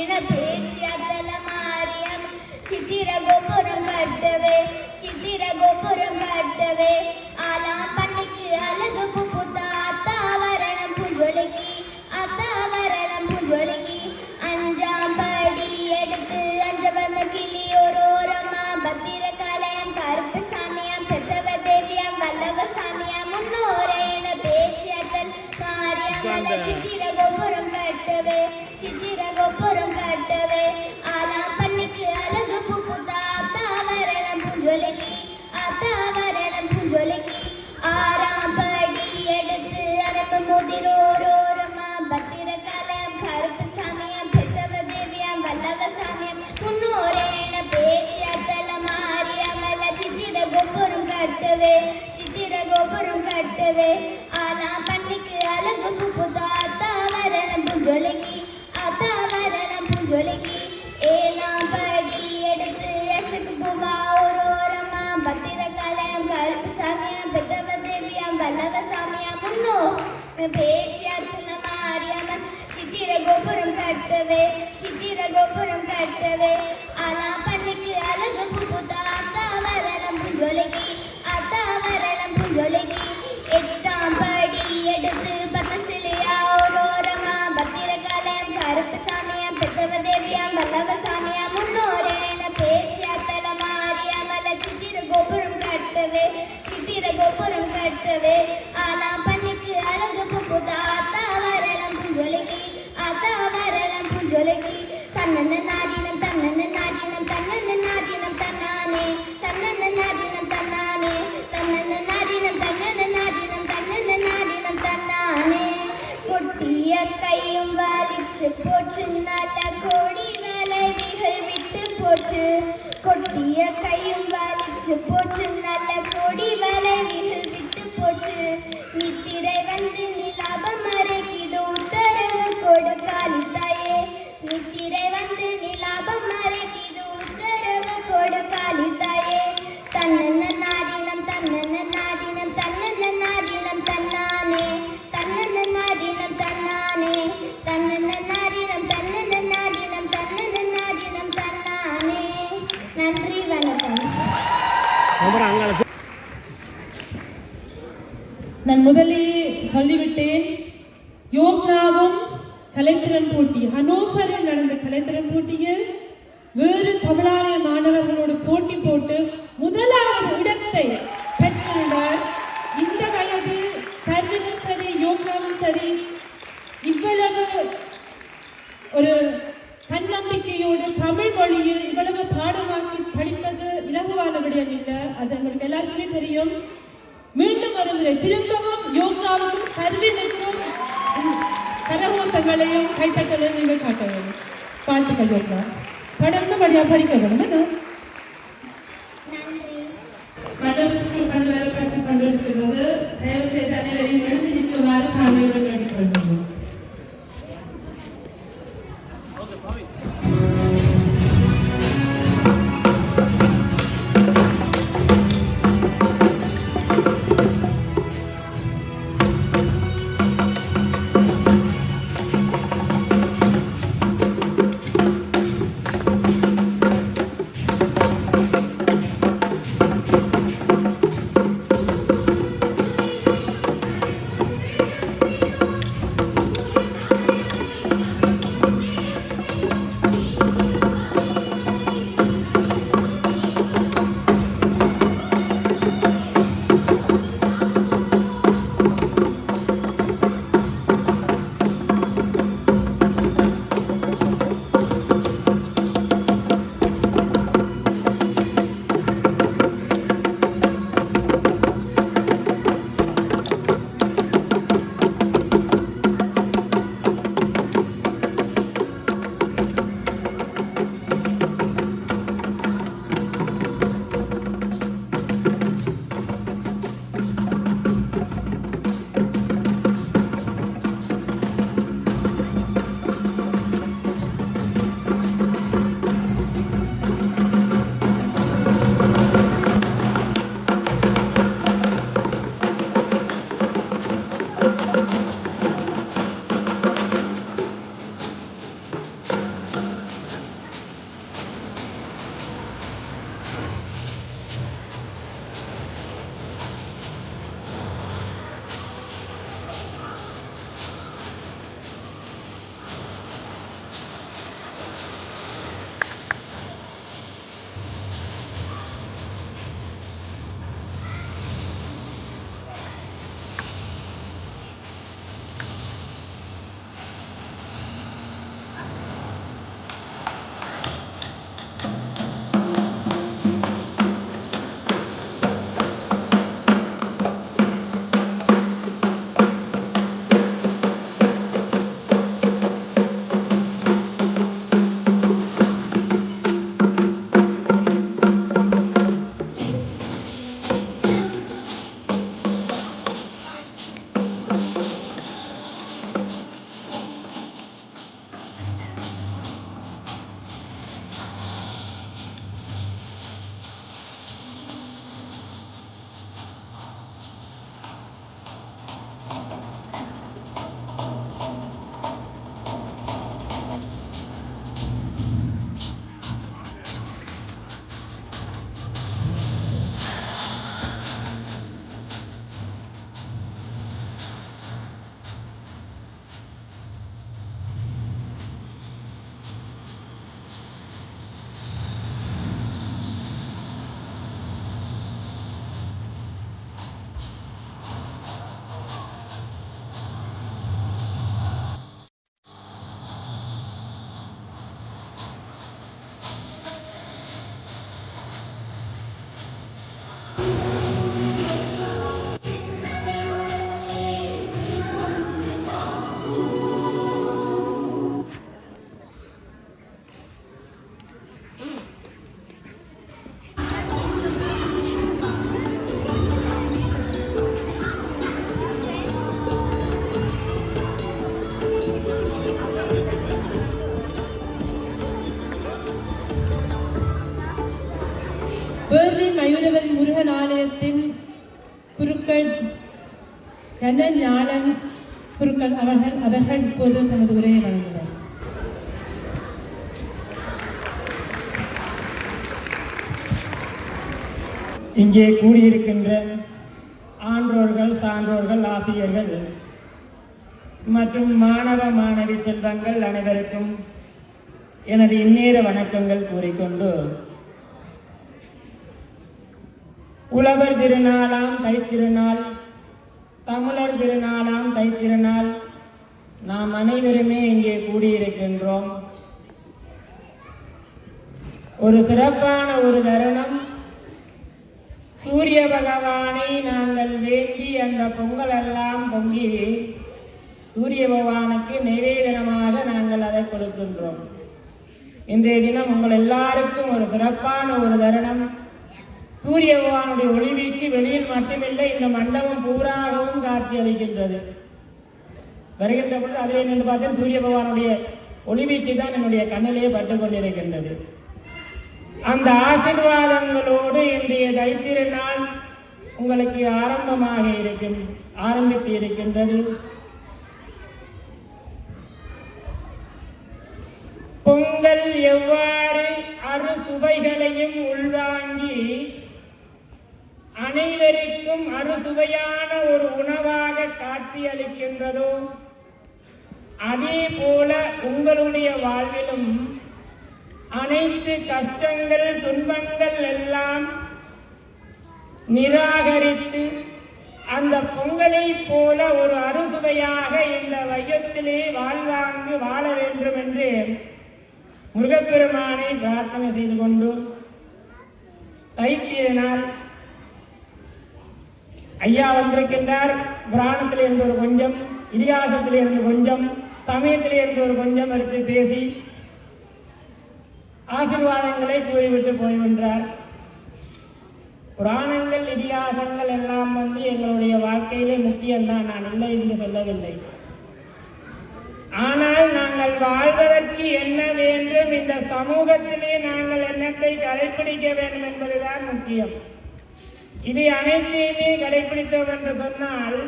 என பேச்சிய தலமாரியம் சித்திர கோபுரம் கட்டவே சித்திர கோபுரம் கட்டவே ஆலா பண்ணிக்கு அழகு புப்புதா அத்தாவரணம் புஞ்சொலகி அத்தாவரணம் புஞ்சொலகி அஞ்சாம் படி எடுத்து அஞ்சவர்ண கிளி ஓரோரமா பத்திர காலயம் கருப்பு சாமியம் பெத்தவ தேவியம் வல்லவ சாமியம் முன்னோரேன பேச்சியத்தல் மாரியம்மல சித்திர கோபுரம் கட்டவே சித்திர கோபுரம் கட்டவே ஆலா பண்ணிக்கு அழகு புப்புதா அத்தாவரணம் புஞ்சொலகி அத்தாவரணம் புஞ்சொலகி ஆறாம் படி எடுத்து அரபு முதிரோரோரமா பத்திர காலயம் கருப்பு சாமியம் பெத்தவ தேவியம் வல்லவ சாமியம் முன்னோரேன பேச்சிய தலமாரியமல சித்திர கோபுரம் கட்டவே சித்திர கோபுரம் கட்டவே ஆலா பண்ணிக்கு அழகு புப்புதா அத்தாவரணம் புஞ்சொலகி அத்தாவரணம் புஞ்சொலகி ஏழாம் படி எடுத்து எசக்கு பூவா ஓரோரமா பத்திர காலயம் கருப்பு சாமியம் பெத்தவ தேவியம் வல்லவ சாமியம் முன்னோ பேச்சிய தலமாரியம்மன் சித்திர கோபுரம் கட்டவே சித்திர கோபுரம் கட்டவே ஆலா பண்ணிக்கு அழகு புப்புதா அத்தாவரணம் புஞ்சொலகி அத்தாவரணம் புஞ்சொலகி எட்டாம் படி எடுத்து பத்தசிலியா ஓரோரமா பத்திர காலயம் கருப்பு சாமியம் பெத்தவ தேவியம் வல்லவ சாமியம் முன்னோரேன பேச்சிய தலமாரியமல சித்திர கோபுரம் கட்டவே சித்திர கோபுரம் கட்டவே ஆலா பண்ணிக்கு அழகு புப்புதா அத்தாவரணம் புஞ்சொலகி அத்தாவரணம் புஞ்சொலகி தன்னன்னாரீனம் தன்னன்னாரீனம் தன்னன்னாரீனம் தன்னானே தன்னன்னாரீனம் தன்னானே தன்னன்னாரீனம் தன்னன்னாரீனம் தன்னன்னாரீனம் தன்னானே கொட்டிய கையும் வாலிச்சு போச்சு நல்ல கோடி வளைவிகள் விட்டு போச்சு கொட்டிய கையும் வாலிச்சு போச்சு நல்ல கோடி வளைவிகள் விட்டு போச்சு நித்திரை வந்து நிலாபம் மறைக்குது உத்தரவு கொடு காலித்தாயே நித்திரை வந்து நிலாபம் நன்றி வணக்கம். நான் முதலே சொல்லிவிட்டேன், யோக்னாவும் கலைத்திறன் போட்டி ஹனோவரில் நடந்த கலைத்திறன் போட்டியில் வேறு தமிழாலய மாணவர்களோடு போட்டி போட்டு முதலாவது இடத்தை பெற்றுள்ளார். இந்த வயதில் சர்வினும் சரி யோக்னாவும் சரி இவ்வளவு ஒரு தன்னம்பிக்கையோடு தமிழ் மொழியில் இவ்வளவு பாடமாக்கி படிப்பது இலகுவான விடயம் இல்லை. அது உங்களுக்கு எல்லாருக்குமே தெரியும். மீண்டும் ஒரு முறை திரும்பவும் யோக்னாவுக்கும் சர்வினுக்கும் கரகோசங்களையும் கைத்தட்டலையும் நீங்கள் காட்ட வேண்டும். வாழ்த்துக்கள் யோக்னா. தொடர்ந்து வழியாக படிக்க வேணும். என்ன மண்டபத்துக்குள் கொண்டு வரப்பட்டு கொண்டிருக்கிறது. தயவு செய்து அனைவரையும் எழுதி நிற்குமாறு காலையுடன் கேட்டுக்கொள்கிறோம். பெர்லின் மயூரவதி முருகன் ஆலயத்தின் குருக்கள் ஞானன் குருக்கள் அவர்கள் இப்போது தனது உரையை வழங்குவார். இங்கே கூடியிருக்கின்ற ஆன்றோர்கள், சான்றோர்கள், ஆசிரியர்கள் மற்றும் மாணவ மாணவி செல்வங்கள் அனைவருக்கும் எனது இந்நேர வணக்கங்கள் கூறிக்கொண்டு, உழவர் திருநாளாம் தைத்திருநாள், தமிழர் திருநாளாம் தைத்திருநாள், நாம் அனைவருமே இங்கே கூடியிருக்கின்றோம். ஒரு சிறப்பான ஒரு தருணம். சூரிய பகவானை நாங்கள் வேண்டி அந்த பொங்கல் எல்லாம் பொங்கி சூரிய பகவானுக்கு நிவேதனமாக நாங்கள் அதை கொடுக்கின்றோம். இன்றைய தினம் உங்கள் எல்லாருக்கும் ஒரு சிறப்பான ஒரு தருணம். சூரிய பகவானுடைய ஒளிவீச்சு வெளியில் மட்டுமில்லை, இந்த மண்டபம் பூராகவும் காட்சி அளிக்கின்றது. வருகின்ற பொழுது அதிலே நின்று பார்த்தேன், சூரிய பகவானுடைய ஒளிவீச்சு தான் என்னுடைய கண்ணிலே பட்டு கொண்டிருக்கின்றது. அந்த ஆசீர்வாதங்களோடு இன்றைய தைத்திருநாள் உங்களுக்கு ஆரம்பித்து இருக்கின்றது. பொங்கல் எவ்வாறு அறுசுவைகளையும் உள்வாங்கி அனைவருக்கும் அறுசுவையான ஒரு உணவாக காட்சியளிக்கின்றதோ, அதே போல உங்களுடைய வாழ்விலும் அனைத்து கஷ்டங்கள், துன்பங்கள் எல்லாம் நிராகரித்து அந்த பொங்கலை போல ஒரு அறுசுவையாக இந்த வையத்திலே வாழ்வாங்கு வாழ வேண்டும் என்று முருகப்பெருமானை பிரார்த்தனை செய்து கொண்டு, தைத்திருநாள் ஐயா வந்திருக்கின்றார். புராணத்தில் இருந்து ஒரு கொஞ்சம், இதிகாசத்தில் இருந்து கொஞ்சம், சமயத்தில் இருந்து ஒரு கொஞ்சம் எடுத்து பேசி ஆசீர்வாதங்களை கூறிவிட்டு போய்வின்றார். புராணங்கள், இதிகாசங்கள் எல்லாம் எங்களுடைய வாழ்க்கையிலே முக்கியம்தான், நான் இல்லை என்று சொல்லவில்லை. ஆனால் நாங்கள் வாழ்வதற்கு என்ன வேண்டும், இந்த சமூகத்திலே நாங்கள் என்னத்தை கடைபிடிக்க வேண்டும் என்பதுதான் முக்கியம். இவை அனைத்தையுமே கடைபிடித்தோம் என்று சொன்னால்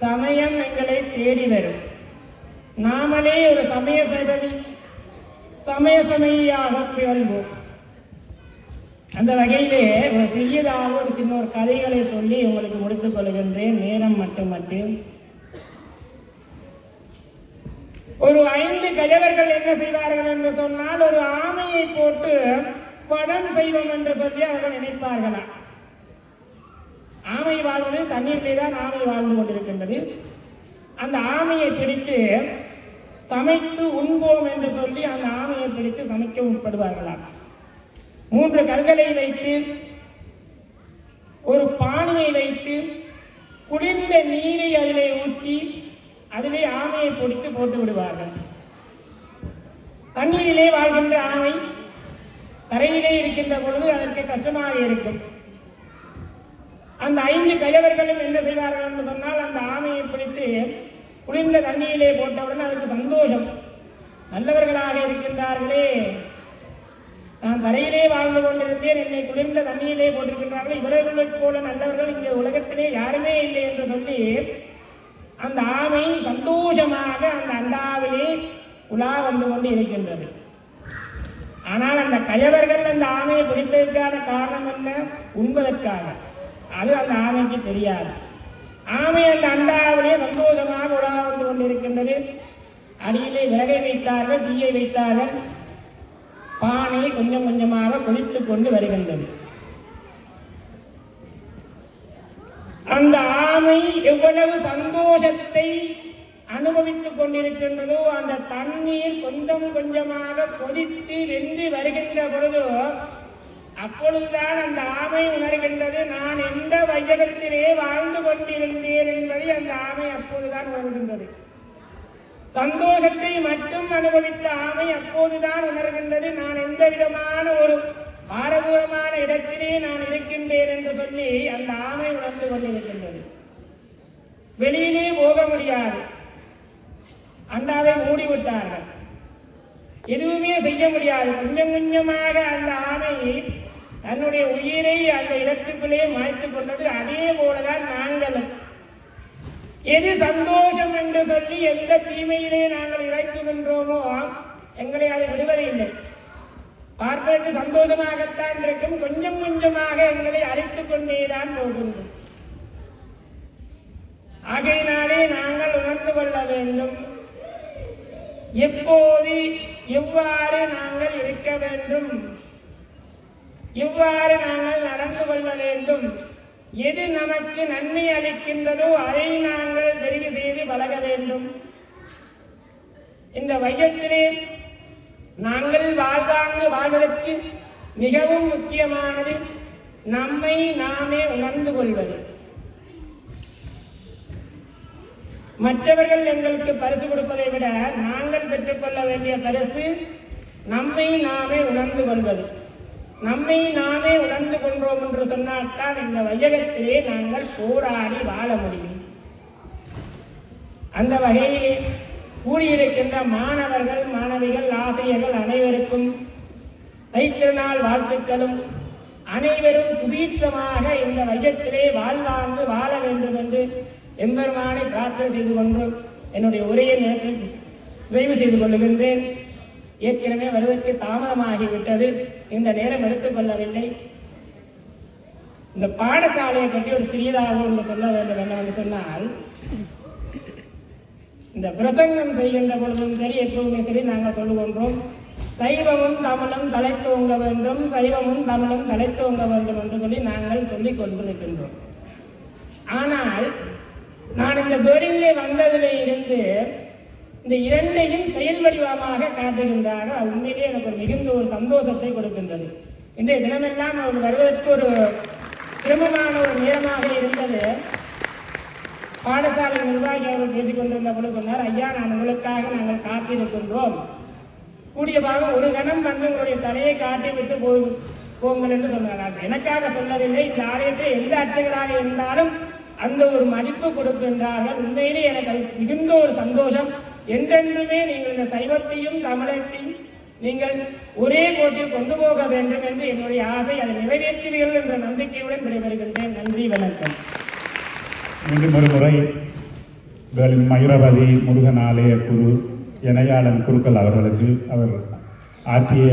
சமயம் எங்களை தேடி வரும். நாமளே ஒரு சமயசமையாக பிறழ்வோம். அந்த வகையிலே ஒரு சிறியதாக ஒரு சின்ன ஒரு கதைகளை சொல்லி உங்களுக்கு முடித்துக் கொள்கின்றேன், நேரம் மட்டும். ஒரு 5 கயவர்கள் என்ன செய்வார்கள் என்று சொன்னால், ஒரு ஆமையை போட்டு பதம் செய்வோம் என்று சொல்லி அவர்கள் நினைப்பார்களா. ஆமை வாழ்வது தண்ணீரிலே தான் ஆமை வாழ்ந்து கொண்டிருக்கின்றது. அந்த ஆமையை பிடித்து சமைத்து உண்போம் என்று சொல்லி அந்த ஆமையை பிடித்து சமைக்க உட்படுவார்களாம். 3 கல்களை வைத்து ஒரு பானையை வைத்து குளிர்ந்த நீரை அதிலே ஊற்றி அதிலே ஆமையை பிடித்து போட்டு விடுவார்கள். தண்ணீரிலே வாழ்கின்ற ஆமை தரையிலே இருக்கின்ற பொழுது அதற்கு கஷ்டமாக இருக்கும். அந்த 5 கயவர்களும் என்ன செய்வார்கள் என்று சொன்னால், அந்த ஆமையை பிடித்து குளிர்ந்த தண்ணீரிலே போட்டவுடன் அதுக்கு சந்தோஷம். நல்லவர்களாக இருக்கின்றார்களே, நான் தரையிலே வாழ்ந்து கொண்டிருந்தேன், என்னை குளிர்ந்த தண்ணீரிலே போட்டிருக்கின்றார்கள், இவர்களைப் போல நல்லவர்கள் இங்கே உலகத்திலே யாருமே இல்லை என்று சொல்லி அந்த ஆமை சந்தோஷமாக அந்த அண்டாவிலே உலா வந்து கொண்டு இருக்கின்றது. ஆனால் அந்த கயவர்கள் அந்த ஆமையை பிடித்ததற்கான காரணம் என்ன? உண்பதற்காக. அது அந்த ஆமைக்கு தெரியாது. ஆமை அந்த அண்டாவிலே சந்தோஷமாக உலா வந்து கொண்டிருக்கின்றது. அடியிலே விறகை வைத்தார்கள், தீயை வைத்தார்கள். பானை கொஞ்சம் கொஞ்சமாக கொதித்து கொண்டு வருகின்றது. அந்த ஆமை எவ்வளவு சந்தோஷத்தை அனுபவித்துக் கொண்டிருக்கின்றதோ, அந்த தண்ணீர் கொஞ்சம் கொஞ்சமாக கொதித்து வெந்து வருகின்ற பொழுதோ, அப்பொழுதுதான் அந்த ஆமை உணர்கின்றது, நான் எந்த வையகத்திலே வாழ்ந்து கொண்டிருந்தேன் என்பதை அந்த ஆமை அப்போதுதான் உணர்கின்றது. சந்தோஷத்தை மட்டும் அனுபவித்த ஆமை அப்போதுதான் உணர்கின்றது, நான் எந்த விதமான ஒரு பாரதூரமான இடத்திலே நான் இருக்கின்றேன் என்று சொல்லி அந்த ஆமை உணர்ந்து கொண்டிருக்கின்றது. வெளியிலே போக முடியாது, அண்டாவை மூடிவிட்டார்கள், எதுவுமே செய்ய முடியாது. கொஞ்சம் கொஞ்சமாக அந்த ஆமை தன்னுடைய உயிரை அந்த இடத்துக்குள்ளே மாய்த்து கொண்டது. அதே போலதான் நாங்களும் எது சந்தோஷம் என்று சொல்லி எந்த தீமையிலே நாங்கள் இறைக்குகின்றோமோ எங்களை அதை விடுவதில்லை. பார்ப்பதற்கு சந்தோஷமாகத்தான் இருக்கும். கொஞ்சம் கொஞ்சமாக எங்களை அழைத்துக் கொண்டேதான் போகின்றோம். ஆகையினாலே நாங்கள் உணர்ந்து கொள்ள வேண்டும், எப்போது எவ்வாறு நாங்கள் இருக்க வேண்டும், எவ்வாறு நாங்கள் நடந்து கொள்ள வேண்டும், எது நமக்கு நன்மை அளிக்கின்றதோ அதை நாங்கள் தெரிவு செய்து பழக வேண்டும். இந்த வையத்திலே நாங்கள் வாழ்வதற்கு மிகவும் முக்கியமானது நம்மை நாமே உணர்ந்து கொள்வது. மற்றவர்கள் எங்களுக்கு பரிசு கொடுப்பதை விட நாங்கள் பெற்றுக்கொள்ள வேண்டிய பரிசு நம்மை நாமே உணர்ந்து கொள்வது. நம்மை நாமே உணர்ந்து கொண்டோம் என்று சொன்னால்தான் இந்த வையகத்திலே நாங்கள் போராடி வாழ முடியும். அந்த வகையிலே கூடியிருக்கின்ற மாணவர்கள், மாணவிகள், ஆசிரியர்கள் அனைவருக்கும் தைத்திருநாள் வாழ்த்துக்களும். அனைவரும் சுதீட்சமாக இந்த வையத்திலே வாழ்வாங்கு வாழ வேண்டும் என்று எம்பெருமானை பிரார்த்தனை செய்து கொண்டு என்னுடைய உரையை நிறைவு செய்து கொள்ளுகின்றேன். ஏற்கனவே வருவதற்கு தாமதமாகிவிட்டது, இந்த நேரம் எடுத்துக்கொள்ளவில்லை. இந்த பாடசாலையை பற்றி ஒரு சிறியதாக ஒன்று சொல்ல வேண்டும் என்னவென்று சொன்னால், இந்த பிரசங்கம் செய்கின்ற பொழுதும் சரி, எப்பவுமே சரி நாங்கள் சொல்லுகின்றோம், சைவமும் தமிழும் தலைத்தோங்க வேண்டும், சைவமும் தமிழும் தலைத்தோங்க வேண்டும் என்று சொல்லி நாங்கள் சொல்லிக் கொண்டிருக்கின்றோம். ஆனால் நான் இந்த பேர்டிலே வந்ததிலே இருந்து இந்த இரண்டையும் செயல் வடிவமாக காட்டுகின்றார்கள். அது உண்மையிலே எனக்கு ஒரு மிகுந்த ஒரு சந்தோஷத்தை கொடுக்கின்றது. இன்றைய தினமெல்லாம் அவர் வருவதற்கு ஒரு சிரமமான ஒரு நேரமாக இருந்தது. பாடசாலை நிர்வாகி அவர்கள் பேசிக்கொண்டிருந்த போது சொன்னார், ஐயா நான் உங்களுக்காக நாங்கள் காத்திருக்கின்றோம், கூடிய பாகம் ஒரு கணம் வந்து உங்களுடைய தலையை காட்டி விட்டு போங்கள் என்று சொன்னார்கள். எனக்காக சொல்லவில்லை, இந்த ஆலயத்தில் எந்த அர்ச்சகராக இருந்தாலும் அந்த ஒரு மதிப்பு கொடுக்கின்றார்கள். உண்மையிலே எனக்கு அது மிகுந்த ஒரு சந்தோஷம். என்றென்றுமே நீங்கள் இந்த சைவத்தையும் தமிழத்தையும் நீங்கள் ஒரே கோட்டில் கொண்டு போக வேண்டும் என்று என்னுடைய ஆசை. அதை நிறைவேற்றுவீர்கள் என்ற நம்பிக்கையுடன் விடைபெறுகின்றேன். நன்றி, வணக்கம். மீண்டும் ஒரு முறை மயூரபதி முருகன் ஆலய குரு இணையாளன் குருக்கள் அவர்களுக்கு அவர் ஆற்றிய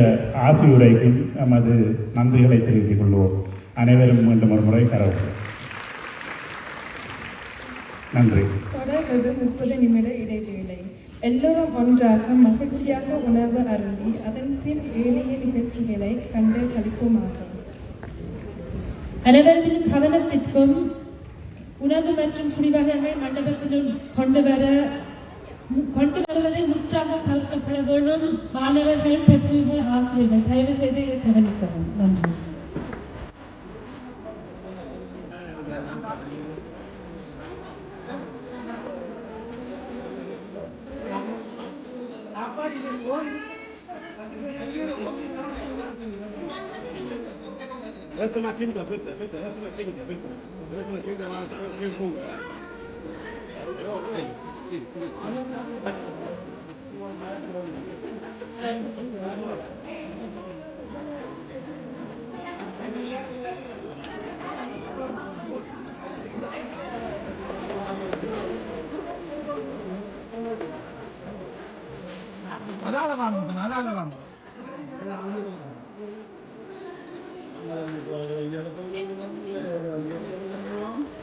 ஆசியுரைக்கும் நமது நன்றிகளை தெரிவித்துக் கொள்வோம். அனைவரும் மீண்டும் ஒரு முறை கரவசம். நன்றி. தொடர்வது 30 நிமிட இடைவேளை. எல்லோரும் ஒன்றாக மகிழ்ச்சியாக உணவு அருந்தி அதன் பின் ஏனைய நிகழ்ச்சிகளை கண்டு கழிப்புமாக. அனைவரது கவனத்திற்கும் உணவு மற்றும் குடிவகைகள் மண்டபத்தினுள் கொண்டு வருவதை முற்றாக தவிர்க்கப்பட வேண்டும். மாணவர்கள், பெற்றோர்கள், ஆசிரியர்கள் தயவு செய்து இதை கவனிக்கவும். நன்றி. Essa é uma quinta, essa é uma quinta, vamos.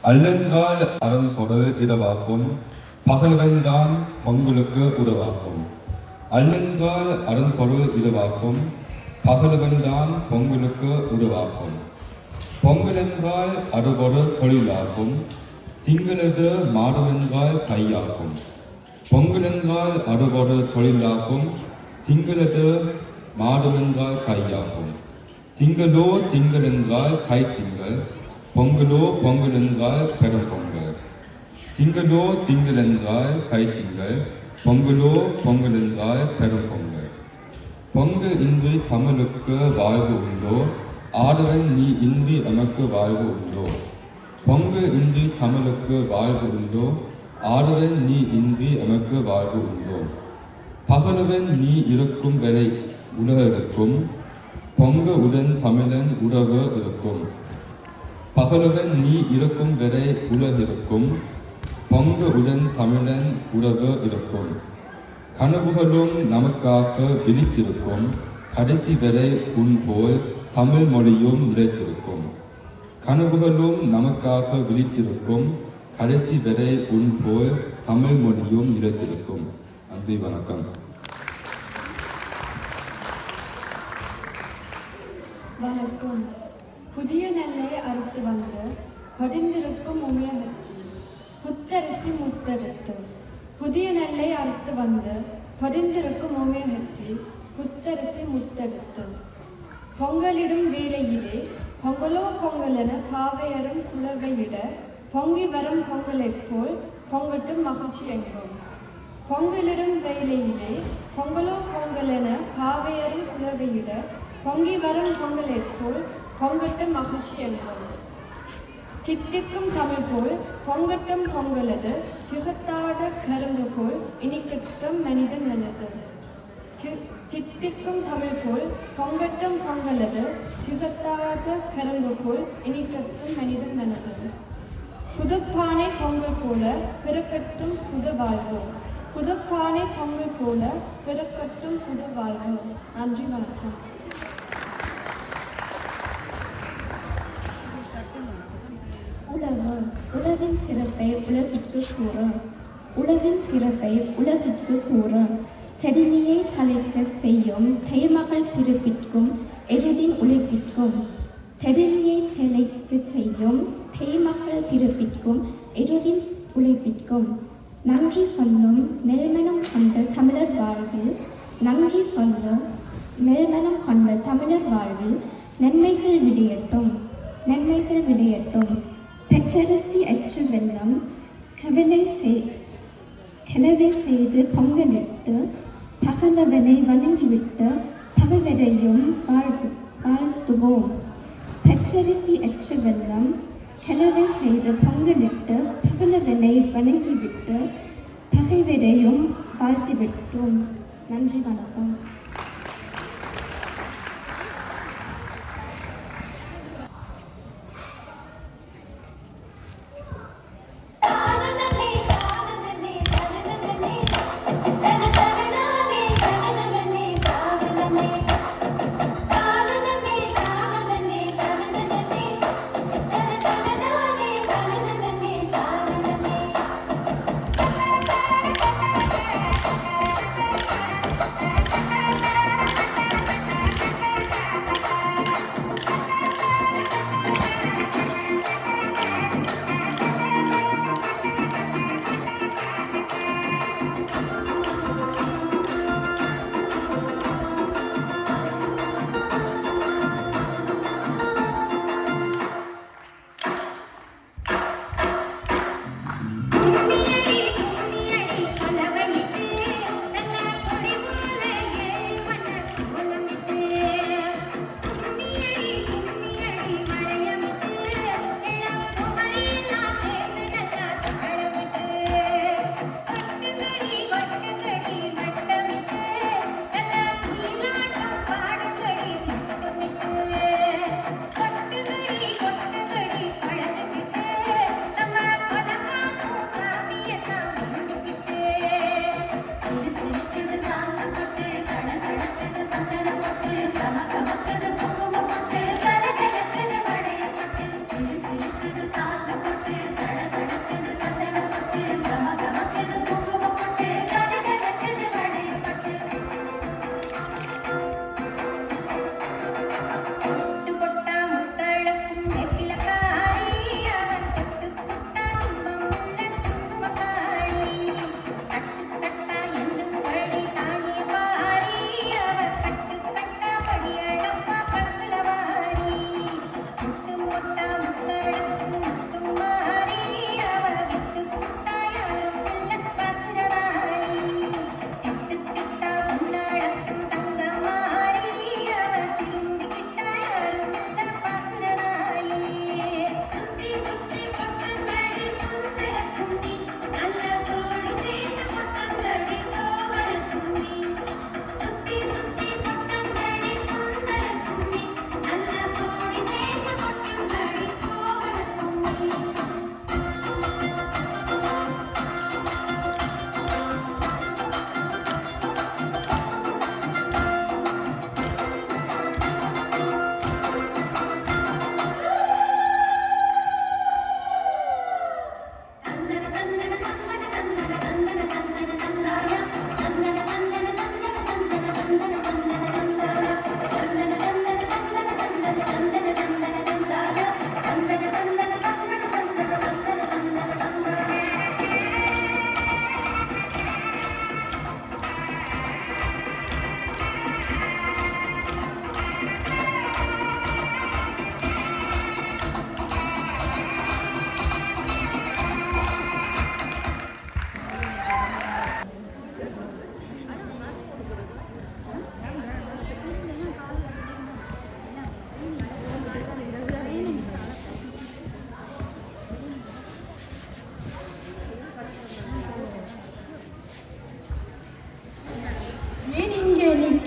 அல்லென்றால் அதன் பொருள் இதுவாகும், பகலவன்தான் பொங்கலுக்கு உருவாகும். அல்லென்றால் அதன் பொருள் இதுவாகும், பகலவன்தான் பொங்கலுக்கு உருவாகும். பொங்கல் என்றால் அது ஒரு தொழிலாகும், திங்களது மாடுவென்றால் கையாகும். பொங்கல் என்றால் அது ஒரு தொழிலாகும், திங்களது மாடுவென்றால் கையாகும். திங்களோ திங்கள் என்றால் கைத்திங்கள், பொங்கலோ பொங்கல் என்றால் பெரும் பொங்கல். திங்களோ திங்கள் என்றால் கைத்திங்கள், பொங்கலோ பொங்கல் என்றால் பெரும் பொங்கல். பொங்கல் இன்றி தமிழுக்கு வாழ்வு உண்டோ, ஆடவன் நீ இன்றி எமக்கு வாழ்வு உண்டோ. பொங்கல் இன்றி தமிழுக்கு வாழ்வு உண்டோ, ஆடவன் நீ இன்றி எமக்கு வாழ்வு உண்டோ. பகலவன் நீ இருக்கும் வரை உலக இருக்கும், பொங்க உடன் தமிழன் உறவு இருக்கும். பகலவன் நீ இருக்கும் வரை உலகிருக்கும், பொங்க உடன் தமிழன் உறவு இருக்கும். கனவுகளும் நமக்காக விழித்திருக்கும், கடைசி வரை உன் போல் தமிழ் மொழியும் நிலைத்திருக்கும். கனவுகளும் நமக்காக விழித்திருக்கும், கடைசி வரை உன் போல் தமிழ் மொழியும் நிலைத்திருக்கும். நன்றி, வணக்கம். வணக்கம். புதிய நெல்லை அறுத்து வந்து படிந்திருக்கும் உமையகற்றி புத்தரிசி முத்தெடுத்து. புதிய நெல்லை அறுத்து வந்து படிந்திருக்கும் உமையகற்றி புத்தரிசி முத்தெடுத்து. பொங்கலிடும் வேளையிலே பொங்கலோ பொங்கலென பாவையரும் குலவையிட, பொங்கி வரும் பொங்கலைப் போல் பொங்கட்டும் மகிழ்ச்சி எங்கும். பொங்கலிடும் வேளையிலே பொங்கலோ பொங்கலென பாவையரும் குலவையிட, பொங்கி வரும் பொங்கலைப் போல் பொங்கட்டும் மகிழ்ச்சி எங்கும். தித்திக்கும் தமிழ் போல் பொங்கட்டும் பொங்கலது, திகத்தாட கரும்பு போல் இனிக்கட்டும் மனிதன் மனது. தித்திக்கும் தமிழ் போல் பொங்கட்டும் பொங்கலது, திகத்தாத கரும்பு போல் இனிக்கட்டும் மனிதன் மனது. புதுப்பானை பொங்கல் போல பிறக்கட்டும் புது வாழ்வு. புதுப்பானை பொங்கல் போல பிறக்கட்டும் புது வாழ்வு. நன்றி, வணக்கம். உழவு உழவின் சிறப்பை உலகிற்கு கூற. உழவின் சிறப்பை உலகிற்கு கூற. செடினியை தலைக்க செய்யும் தைமகள் பிறப்பிற்கும் எருதின் உழைப்பிற்கும். தெடினியை தலைக்க செய்யும் தைமகள் பிறப்பிற்கும் எருதின் உழைப்பிற்கும். நன்றி சொல்லும் நெல்மனம் கொண்ட தமிழர் வாழ்வில். நன்றி சொல்லும் நெல்மனம் கொண்ட தமிழர் வாழ்வில் நன்மைகள் விளையட்டும். நன்மைகள் விளையட்டும். பெற்றரசி அச்சு வெள்ளம் கலவை செய்து பொங்கலிட்டு, பகலவனை வணங்கிவிட்டு பகைவரையும் வாழ்த்துவோம். பெற்றரசி அச்சு வெள்ளம் கலவை செய்து பொங்கலிட்டு, பகலவனை வணங்கிவிட்டு பகைவரையும் வாழ்த்திவிட்டோம். நன்றி, வணக்கம்.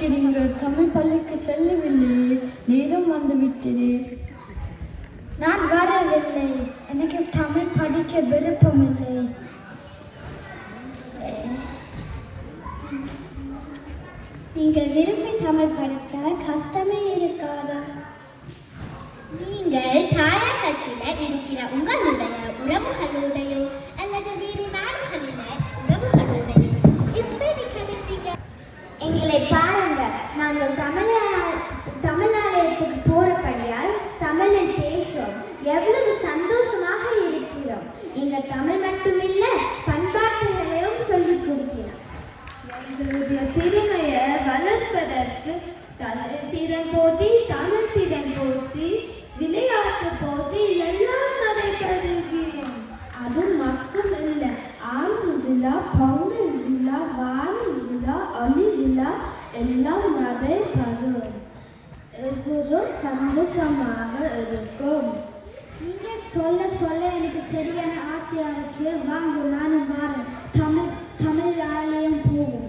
இருக்கிறீங்க? தமிழ் பள்ளிக்கு செல்லவில்லையே, நேரம் வந்து விட்டது. நான் வரவில்லை. எனக்கு தமிழ் படிக்க விருப்பமில்லை. நீங்க விரும்பி தமிழ் படிச்சா கஷ்டமே இருக்காதா? நீங்கள் தாயகத்தில் இருக்கிற உங்களுடைய உறவுகளுடையோ அல்லது வேறு நாடுகளில் உறவுகளுடையோ எப்படி கதைப்பீங்க? எங்களை பாருங்க, நாங்கள் தமிழாலயத்துக்கு போறபடியால் தமிழில் பேசுவோம். எவ்வளவு சந்தோஷமாக இருக்கிறோம். எங்க தமிழ் மட்டுமில்ல, பண்பாட்டுகளையும் சொல்லிக் கொடுக்கிறோம். எங்களுடைய திறமையை வளர்ப்பதற்கு திறன் போட்டி, தமிழ் திறன் போட்டி, விளையாட்டு போட்டி எல்லாம் நடைபெறுகிறோம். அது மட்டுமில்ல, ஆண்டு விழா, பொங்கல் விழா, வாணி விழா, ஒளி விழா எல்லாம் நடைபெறும். எல்லோரும் சந்தோஷமாக இருக்கும். நீங்க சொல்ல சொல்ல எனக்கு சரியான ஆசையா இருக்கு. வாங்க, நானும் வரேன். தமிழ் ஆலயம் போவோம்.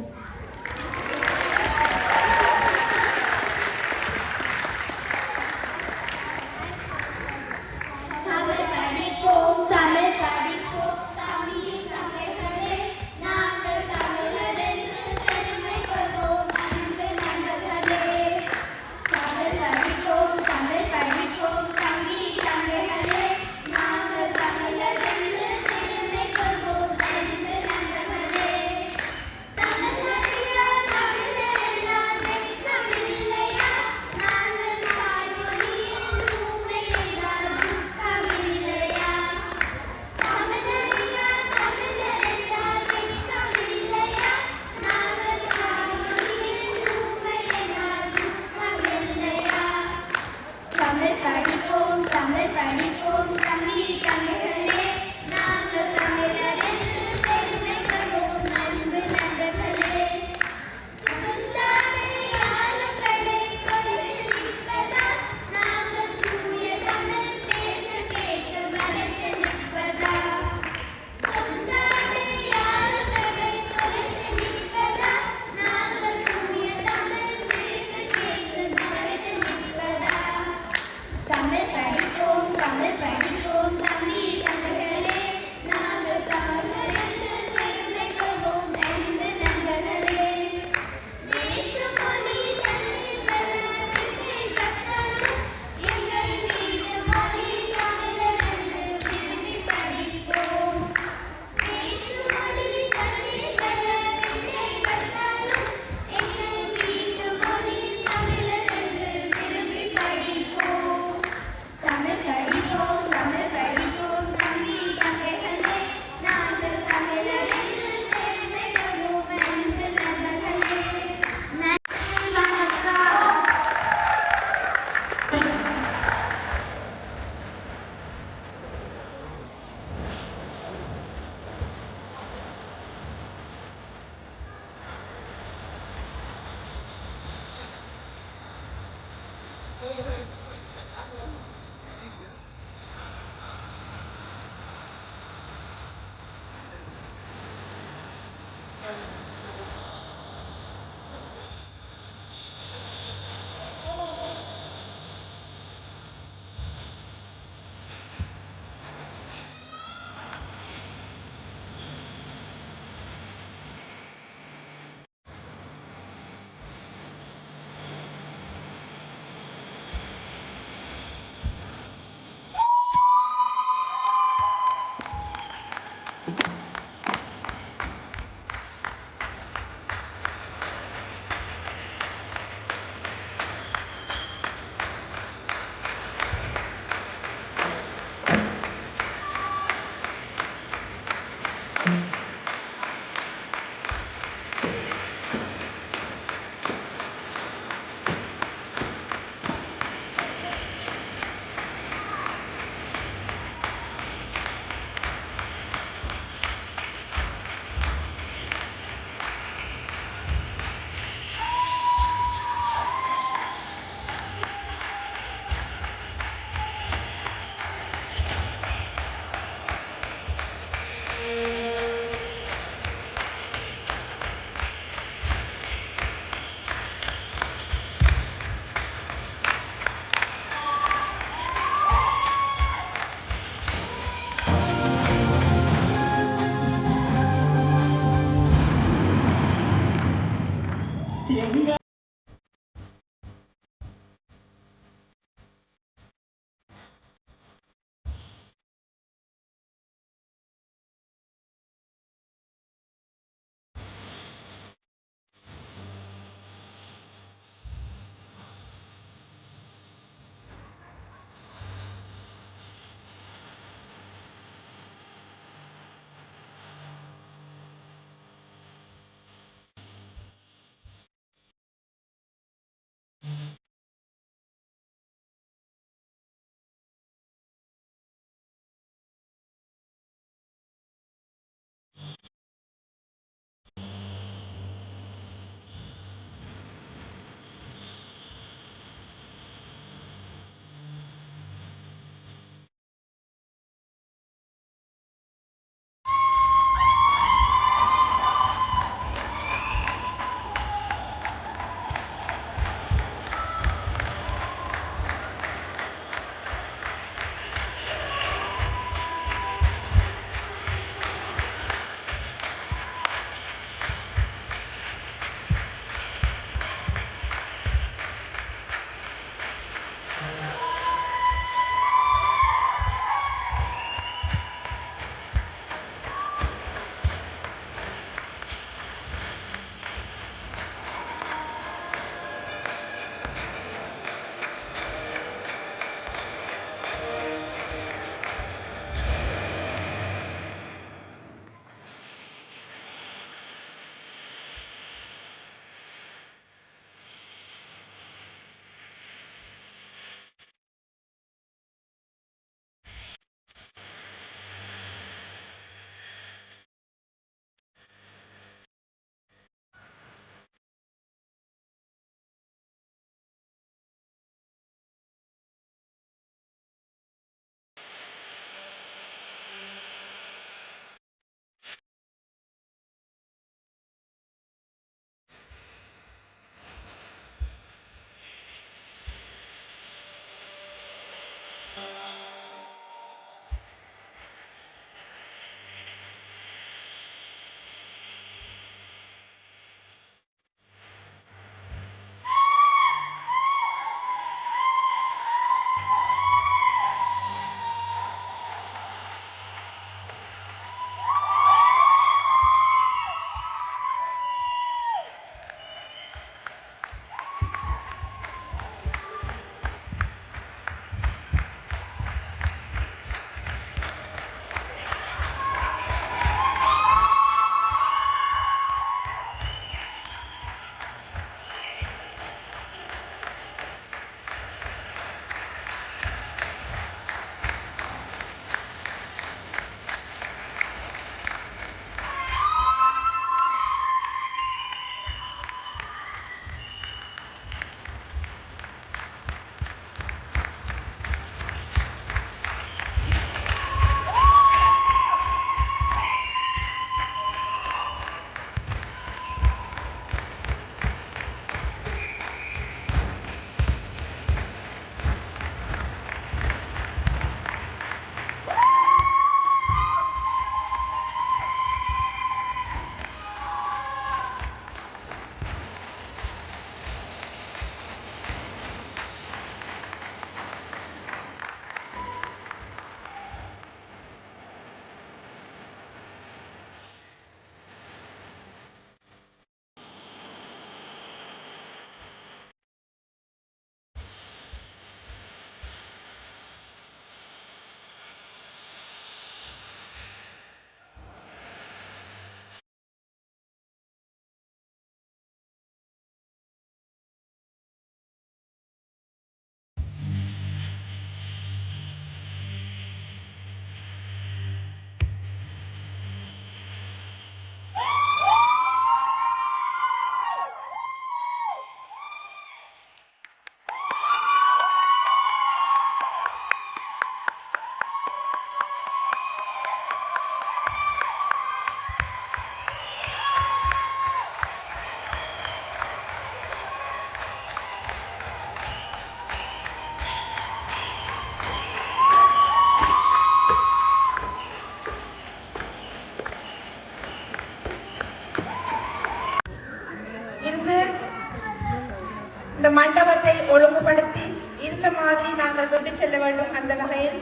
இந்த மண்டபத்தை ஒழுங்குபடுத்தி இந்த மாதிரி நாங்கள் கொண்டு செல்ல வேண்டும். அந்த வகையில்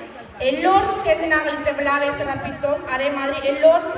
எல்லோரும் சேர்ந்து நாங்கள் இந்த விழாவை சிறப்பித்தோம். அதே மாதிரி எல்லோரும்